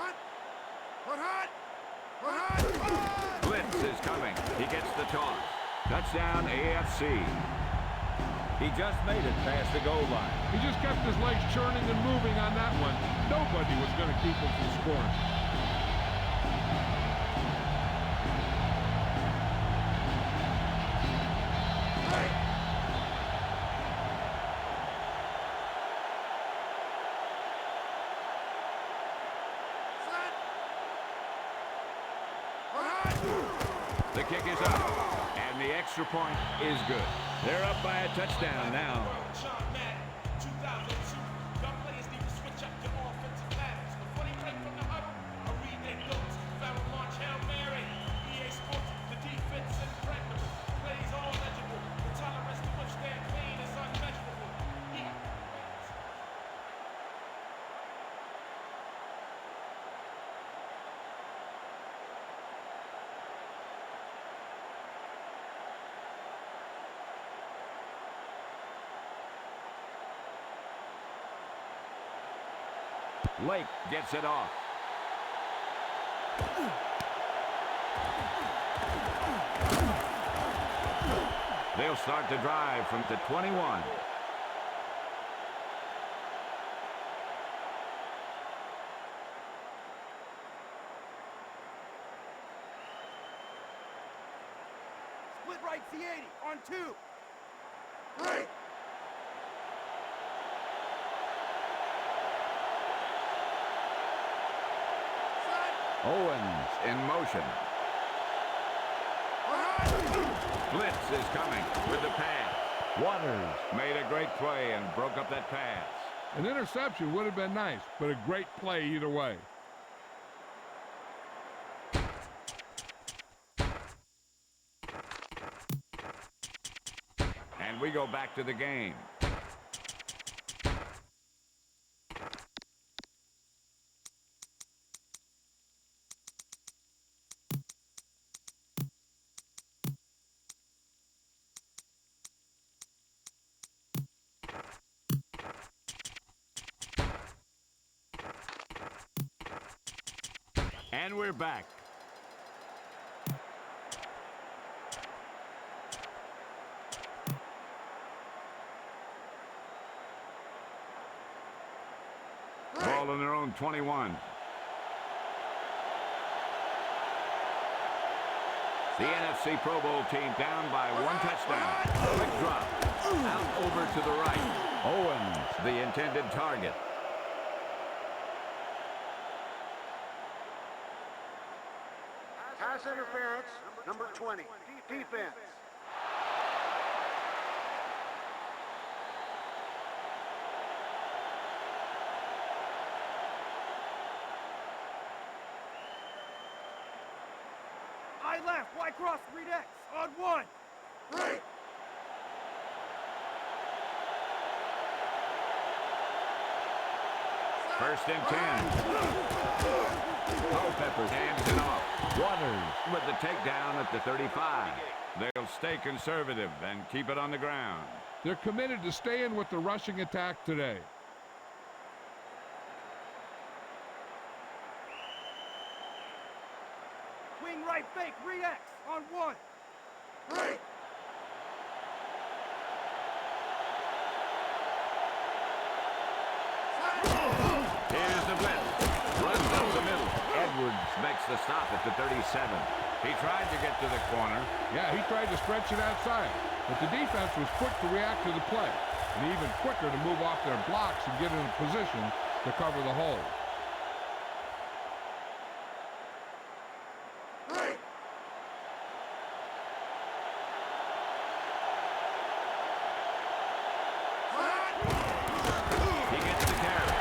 Hot. Put hot. Put hot. Blitz is coming. He gets the toss. Touchdown AFC. He just made it past the goal line. He just kept his legs churning and moving on that one. Nobody was going to keep him from scoring. The kick is up, and the extra point is good. They're up by a touchdown now. Lake gets it off. They'll start to drive from the 21. Split right C80, on 2. Right. Owens in motion. Blitz is coming with the pass. Waters made a great play and broke up that pass. An interception would have been nice, but a great play either way. And we go back to the game. And we're back. Ball on their own 21. The NFC Pro Bowl team down by 1 touchdown. Quick drop. Out over to the right. Owens, the intended target. Pass interference, number 20. Defense. I left. Y cross. Read X. On 1. Right. First and 10. Culpepper hands it off. Waters with the takedown at the 35. They'll stay conservative and keep it on the ground. They're committed to staying with the rushing attack today. Wing right fake. Read X. On 1. Right. Here's the blitz. Runs up the middle. Edwards makes the stop at the 37. He tried to get to the corner. Yeah, he tried to stretch it outside, but the defense was quick to react to the play, and even quicker to move off their blocks and get in a position to cover the hole. He gets the carry.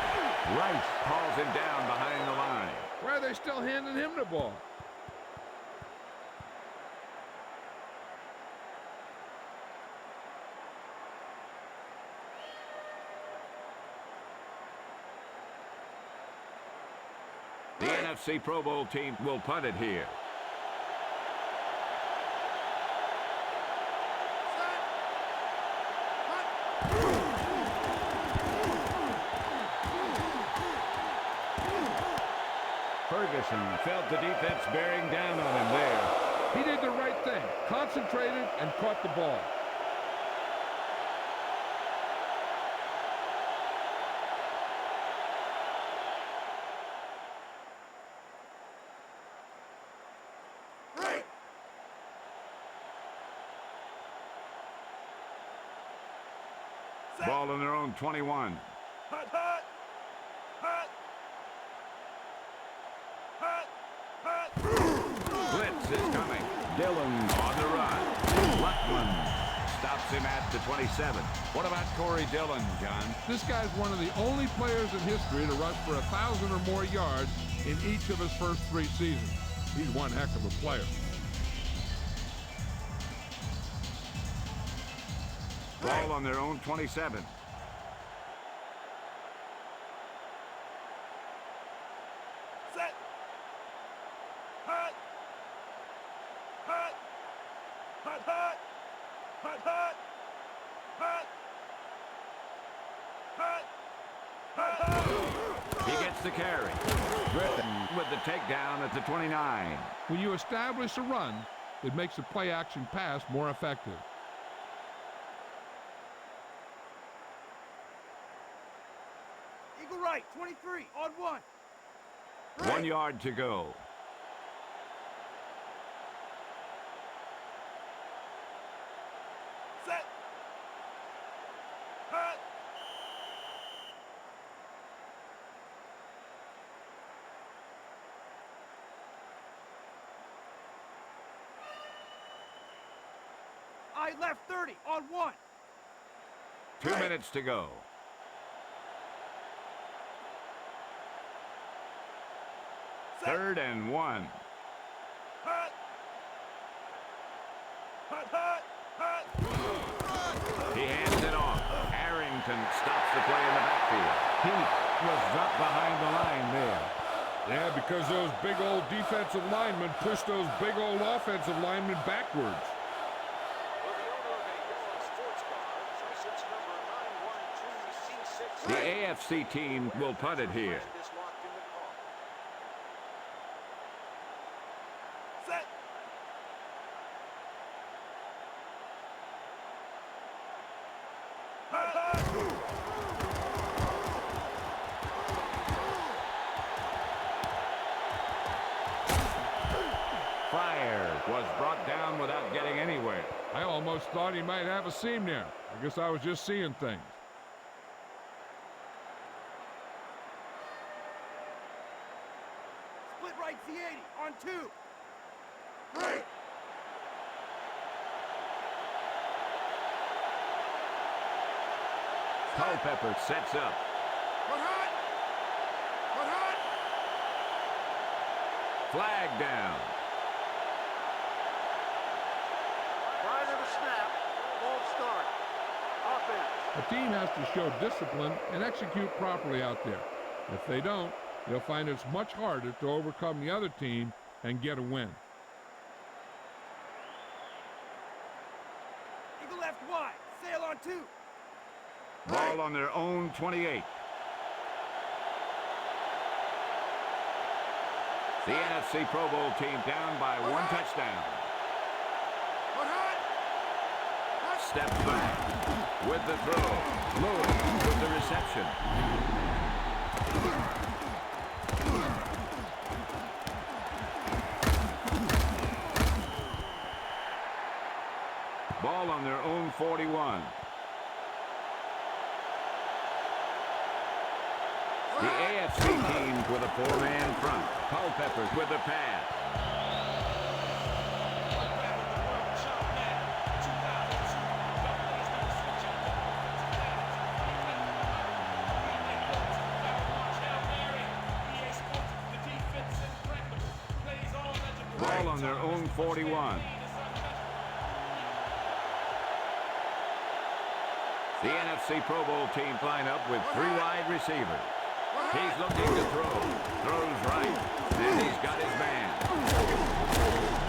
Rice hauls him down behind the line. Why are they still handing him the ball? The NFC Pro Bowl team will punt it here. Ferguson felt the defense bearing down on him there. He did the right thing, concentrated and caught the ball. Ball on their own 21. Hut, hut. Hut. Hut. Hut. Blitz is coming. Dillon on the run. Luckman stops him at the 27. What about Corey Dillon, John? This guy's one of the only players in history to rush for 1,000 or more yards in each of his first 3 seasons. He's one heck of a player. Ball on their own 27. Set. Hut. Hut. Hut, hut. Hut, hut. Hut. Hut. Hut, hut. He gets the carry. Griffin with the takedown at the 29. When you establish a run, it makes the play-action pass more effective. Eagle right. 23. On 1. 1 yard to go. Set. Hut. I left 30 on 1. 2 minutes to go. Set. 3rd and 1. Hut. Hut, hut. Hut. He hands it off. Arrington stops the play in the backfield. Heath was dropped behind the line there. Yeah, because those big old defensive linemen pushed those big old offensive linemen backwards. For the owner of a yellow sports car, license number 912C6. The AFC team will punt it here. Is locked in the car. Set. Hut, hut. Fire was brought down without getting anywhere. I almost thought he might have a seam there. I guess I was just seeing things. Split right Z80 on 2. Right. Culpepper sets up. Put hot. Put hot. Flag down. Prior to the snap, ball start. Offense. A team has to show discipline and execute properly out there. If they don't, they'll find it's much harder to overcome the other team and get a win. Eagle left wide. Sail on 2. Ball on their own 28. The NFC Pro Bowl team down by 1 touchdown. Put hot. Steps back with the throw. Lewis with the reception. Ball on their own 41. The AFC team with a 4-man front. Culpeppers with the pass. Ball on their own 41. The NFC Pro Bowl team line up with 3 wide receivers. He's looking to throw. Throws right. And he's got his man.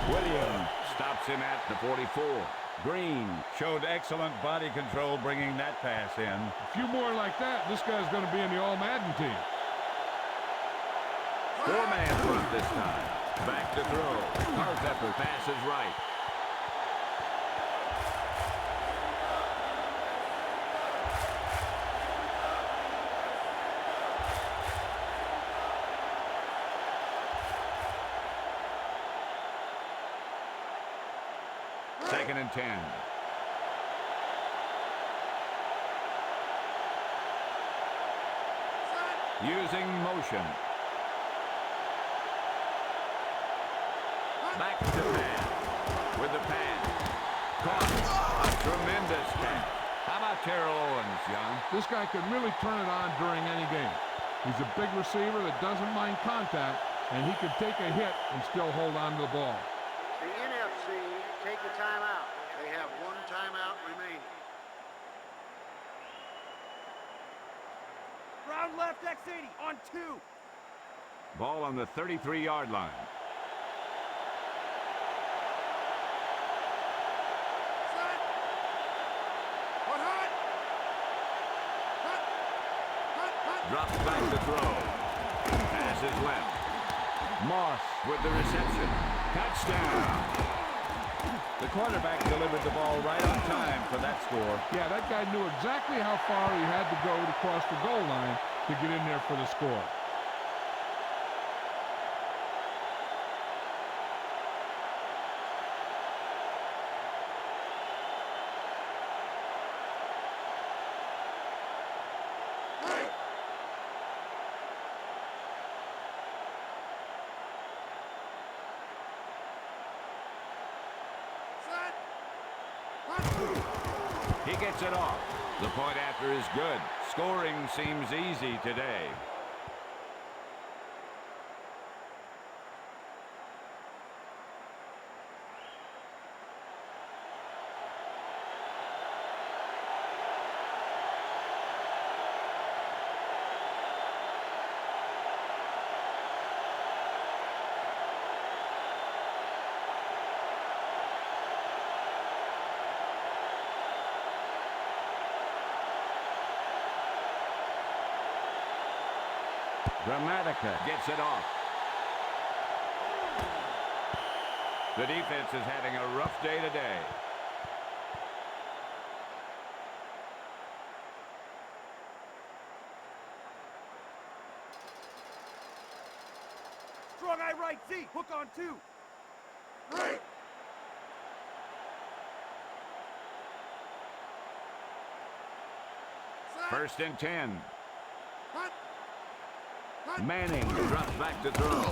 Williams stops him at the 44. Green showed excellent body control bringing that pass in. A few more like that, this guy's going to be in the All-Madden team. 4-man front this time. Back to throw. Culpepper passes right. Second and 10. Using motion. Back to pass. With the pass. Caught. A tremendous catch. How about Terrell Owens, Young? This guy can really turn it on during any game. He's a big receiver that doesn't mind contact, and he can take a hit and still hold on to the ball. The NFC take a timeout. They have 1 timeout remaining. Round left X80 on 2. Ball on the 33-yard line. Set. Put hot. Hot. Drops back to throw. Passes left. Moss with the reception. Touchdown. The quarterback delivered the ball right on time for that score. Yeah, that guy knew exactly how far he had to go to cross the goal line to get in there for the score. He gets it off. The point after is good. Scoring seems easy today. Gramatica gets it off. The defense is having a rough day today. Strong eye right Z. Hook on 2. First and 10. Manning drops back to throw.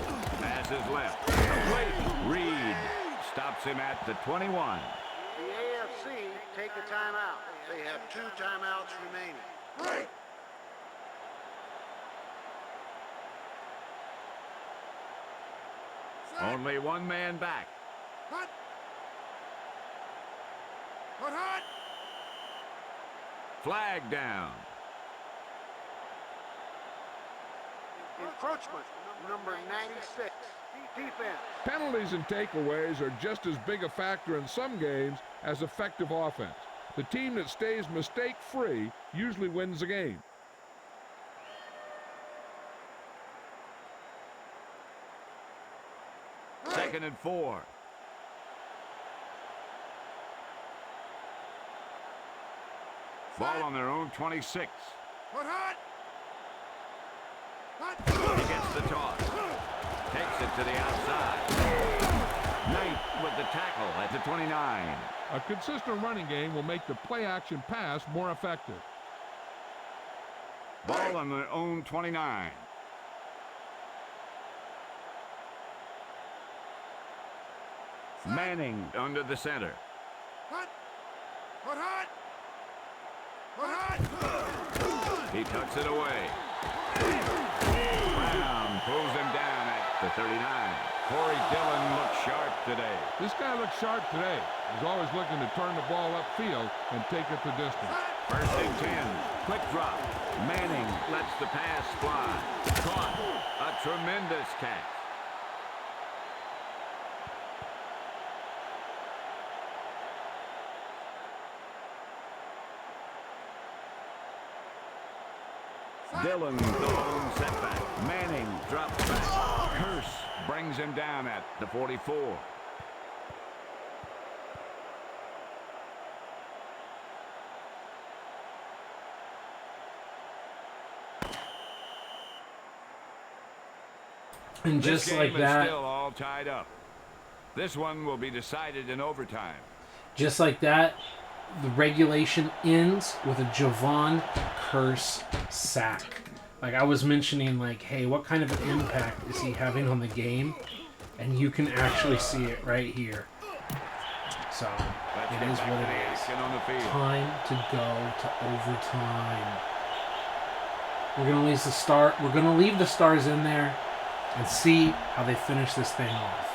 Pass is left. Complete. Reed stops him at the 21. The AFC take a timeout. They have 2 timeouts remaining. Only one man back. Flag down. Encroachment, number 96. Defense. Penalties and takeaways are just as big a factor in some games as effective offense. The team that stays mistake-free usually wins the game. Second and 4. Ball on their own 26. He gets the toss. Takes it to the outside. Knight with the tackle at the 29. A consistent running game will make the play-action pass more effective. Ball on their own 29. Manning under the center. He tucks it away. Brown pulls him down at the 39. Corey Dillon looks sharp today. This guy looks sharp today. He's always looking to turn the ball upfield and take it the distance. First and 10. Quick drop. Manning lets the pass fly. Caught. A tremendous catch. Dillon, the lone setback. Manning drops back. Curse brings him down at the 44. And just this game like is that, still all tied up. This one will be decided in overtime. just like that, the regulation ends with a Javon Curse sack. Like I was mentioning, like, hey, what kind of an impact is he having on the game? And you can actually see it right here. So it is what it is. Time to go to overtime. We're gonna leave the start. We're gonna leave the stars in there and see how they finish this thing off.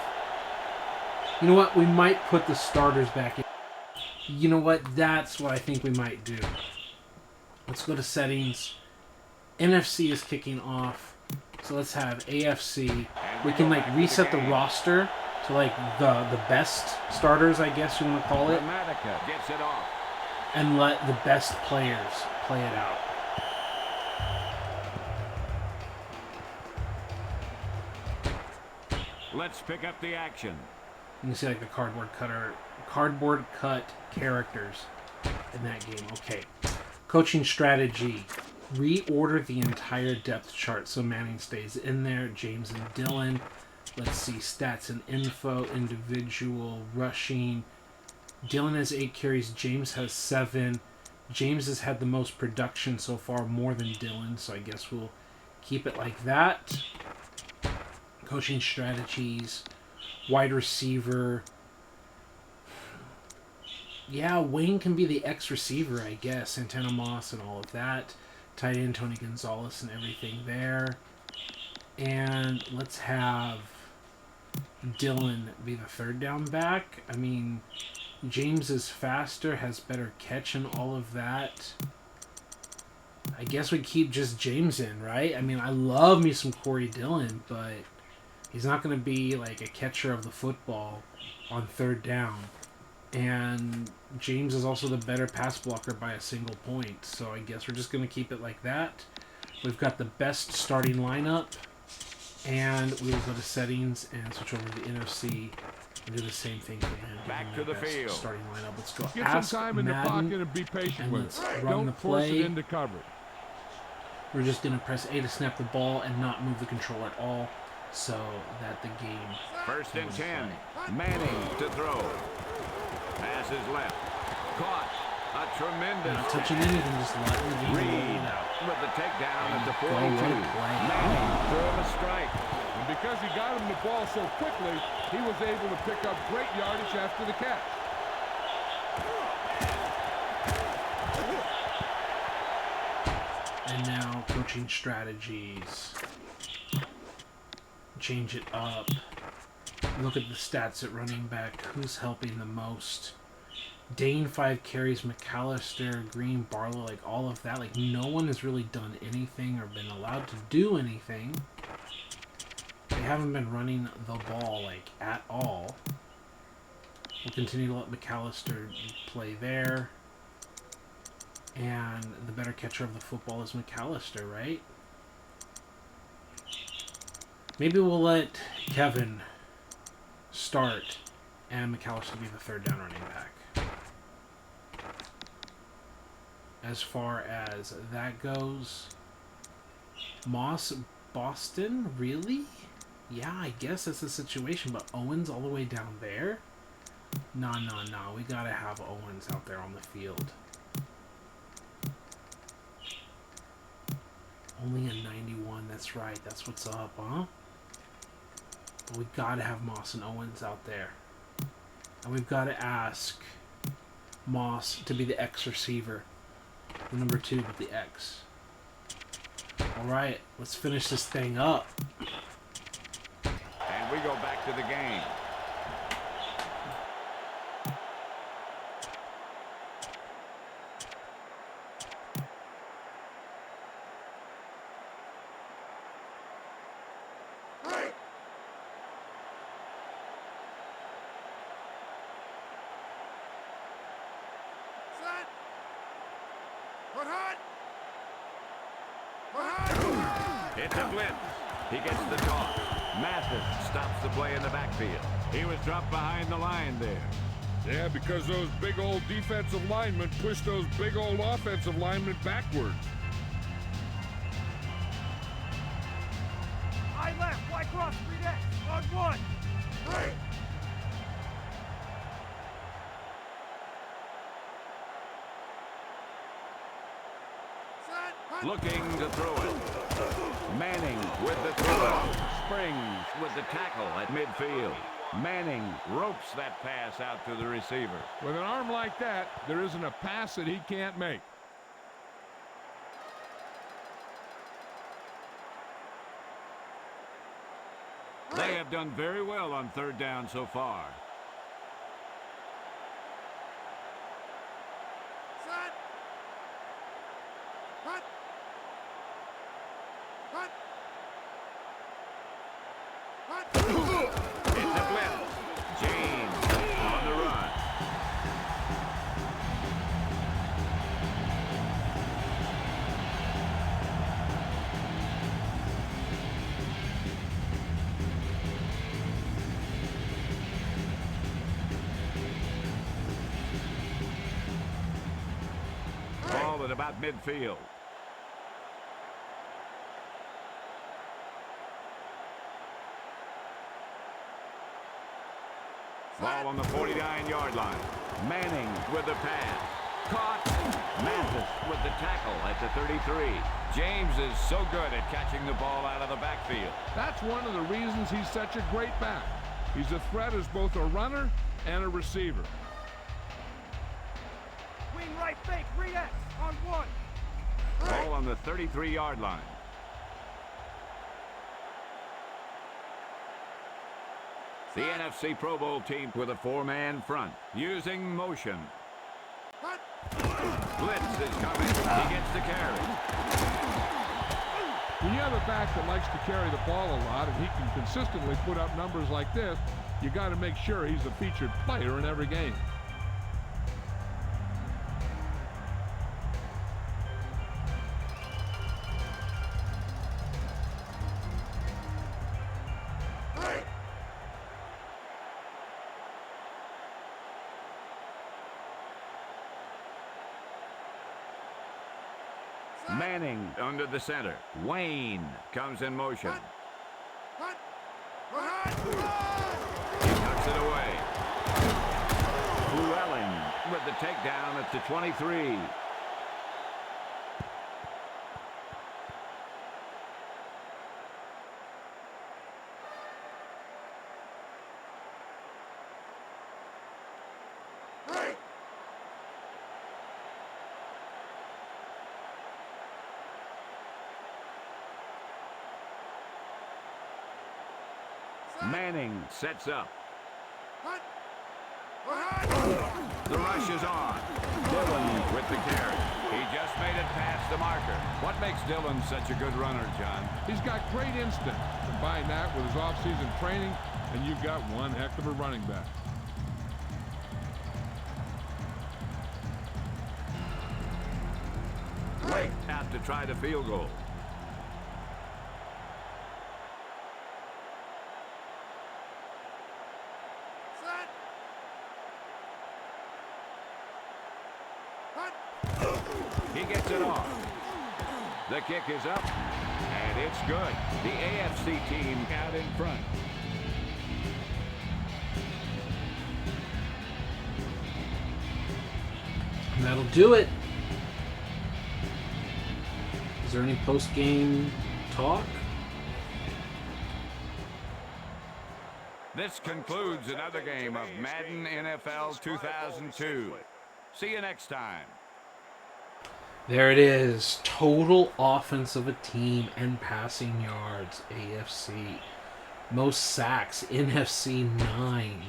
You know what? We might put the starters back in. You know what? That's what I think we might do. Let's go to settings. NFC is kicking off. So let's have AFC. We can like reset the roster to like the best starters, I guess you want to call it. Gets it off. And let the best players play it out. Let's pick up the action. You can see like the cardboard cut characters in that game. Okay. Coaching strategy. Reorder the entire depth chart so Manning stays in there. James and Dillon. Let's see stats and info. Individual rushing. Dillon has 8 carries. James has 7. James has had the most production so far, more than Dillon. So I guess we'll keep it like that. Coaching strategies. Wide receiver. Yeah, Wayne can be the X receiver, I guess. Santana Moss and all of that. Tight end Tony Gonzalez and everything there. And let's have Dillon be the third down back. I mean, James is faster, has better catch and all of that. I guess we keep just James in, right? I mean, I love me some Corey Dillon, but he's not going to be like a catcher of the football on third down. And James is also the better pass blocker by a single point. So I guess we're just going to keep it like that. We've got the best starting lineup. And we will go to settings and switch over to the NFC and do the same thing for him. Back to the field. Starting lineup. Let's go. Get some time in the pocket and be patient with it. Don't force it into coverage. We're just going to press A to snap the ball and not move the control at all. so that the game. First and can 10. play. Manning to throw. Pass is left. Caught. A tremendous Not touching anything, just letting the game roll Reed it out. with the takedown at the Go 42. right play. Manning threw him a strike. And because he got him the ball so quickly, he was able to pick up great yardage after the catch. And now coaching strategies. Change it up. Look at the stats at running back. Who's helping the most? Dane 5 carries, McAllister, Green, Barlow, like all of that. Like no one has really done anything or been allowed to do anything. They haven't been running the ball like at all. We'll continue to let McAllister play there. And the better catcher of the football is McAllister, right? Maybe we'll let Kevin start and McAllister be the third down running back. As far as that goes, Moss, Boston, really? Yeah, I guess that's the situation, but Owens all the way down there? No. We gotta have Owens out there on the field. Only a 91, that's right. That's what's up, huh? But we gotta have Moss and Owens out there. And we've gotta ask Moss to be the X receiver. The number 2 with the X. Alright, let's finish this thing up. And we go back to the game. It's a blitz. He gets the toss. Mathis stops the play in the backfield. He was dropped behind the line there. Yeah, because those big old defensive linemen pushed those big old offensive linemen backwards. I left. Y cross 3X on 1. Right. Looking to throw it. Manning with the throw. Springs with the tackle at midfield. Manning ropes that pass out to the receiver. With an arm like that, there isn't a pass that he can't make. They have done very well on third down so far. It's a blitz. James on the run. Ball at about midfield. Ball on the 49-yard line. Manning with the pass. Caught. Mathis with the tackle at the 33. James is so good at catching the ball out of the backfield. That's one of the reasons he's such a great back. He's a threat as both a runner and a receiver. Wing right fake 3X on 1. Ball on the 33-yard line. The NFC Pro Bowl team with a 4-man front, using motion. Blitz is coming. He gets the carry. When you have a back that likes to carry the ball a lot and he can consistently put up numbers like this, you got to make sure he's a featured player in every game. Manning under the center. Wayne comes in motion. with the takedown at the 23. Manning sets up. The rush is on. Dillon with the carry. He just made it past the marker. What makes Dillon such a good runner, John? He's got great instinct. Combine that with his offseason training, and you've got one heck of a running back. Wait out to try the field goal. He gets it off. The kick is up, and it's good. The AFC team out in front. And that'll do it. Is there any post-game talk? This concludes another game of Madden NFL 2002. See you next time. There it is. Total offense of a team and passing yards. AFC. Most sacks. NFC 9.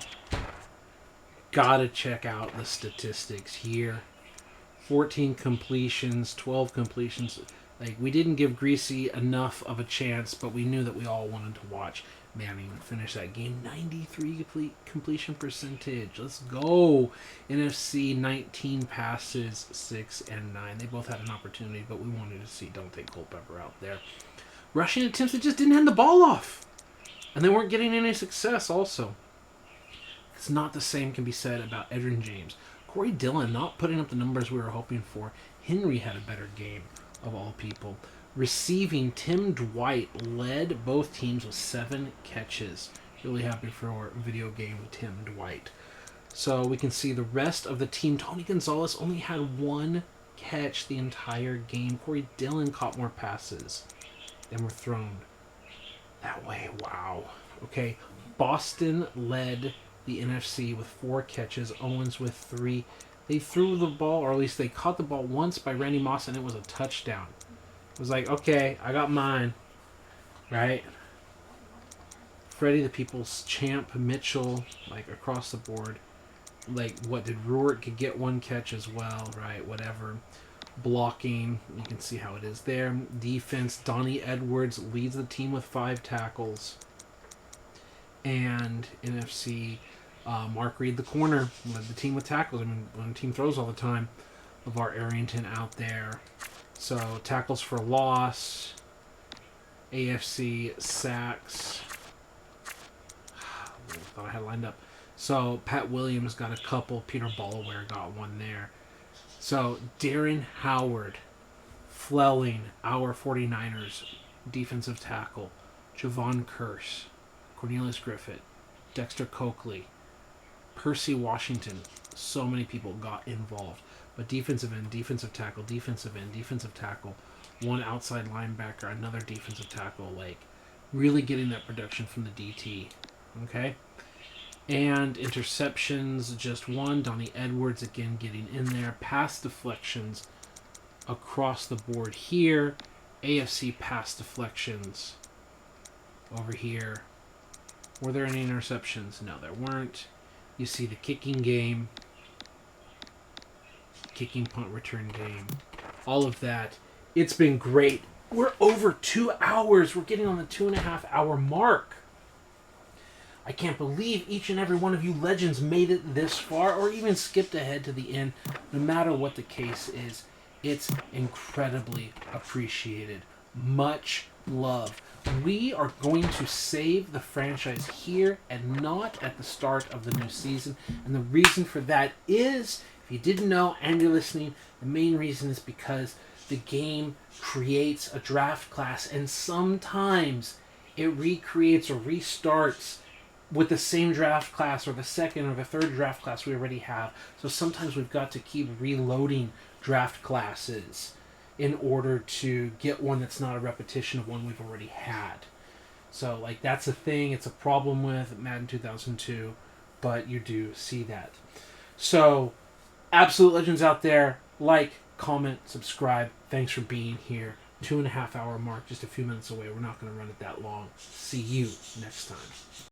Gotta check out the statistics here. 14 completions, 12 completions. Like, we didn't give Greasy enough of a chance, but we knew that we all wanted to watch Manning finish that game. 93 completion percentage. Let's go. NFC 19 passes, 6 and 9. They both had an opportunity, but we wanted to see Dante Culpepper out there. Rushing attempts that just didn't hand the ball off. And they weren't getting any success also. It's not the same can be said about Edgerrin James. Corey Dillon not putting up the numbers we were hoping for. Henry had a better game, of all people. Receiving, Tim Dwight led both teams with 7 catches. Really happy for video game Tim Dwight. So we can see the rest of the team. Tony Gonzalez only had 1 catch the entire game. Corey Dillon caught more passes than were thrown that way. Wow. Okay. Boston led the NFC with 4 catches. Owens with 3. They threw the ball, or at least they caught the ball once by Randy Moss, and it was a touchdown. It was like, okay, I got mine, right? Freddie the People's Champ, Mitchell, like across the board. Like, what did Rourke could get 1 catch as well, right? Whatever. Blocking, you can see how it is there. Defense, Donnie Edwards leads the team with 5 tackles. And NFC, Mark Reed, the corner, led the team with tackles. I mean, when the team throws all the time, LeVar Arrington out there. So, tackles for loss, AFC, sacks. I thought I had lined up. So, Pat Williams got a couple. Peter Ballaware got 1 there. So, Darren Howard, Flelling, our 49ers, defensive tackle. Javon Curse, Cornelius Griffith, Dexter Coakley, Percy Washington. So many people got involved. But defensive end, defensive tackle, defensive end, defensive tackle, 1 outside linebacker, another defensive tackle. Like, really getting that production from the DT. Okay? And interceptions, just 1. Donnie Edwards, again, getting in there. Pass deflections across the board here. AFC pass deflections over here. Were there any interceptions? No, there weren't. You see the kicking game. Kicking, punt, return game. All of that. It's been great. We're over 2 hours. We're getting on the 2.5 hour mark. I can't believe each and every one of you legends made it this far or even skipped ahead to the end. No matter what the case is, it's incredibly appreciated. Much love. We are going to save the franchise here and not at the start of the new season. And the reason for that is, if you didn't know and you're listening, the main reason is because the game creates a draft class and sometimes it recreates or restarts with the same draft class or the second or the third draft class we already have. So sometimes we've got to keep reloading draft classes in order to get one that's not a repetition of one we've already had. So, like, that's a thing. It's a problem with Madden 2002, but you do see that. So, Absolute Legends out there, like, comment, subscribe. Thanks for being here. 2.5 hour mark, just a few minutes away. We're not going to run it that long. See you next time.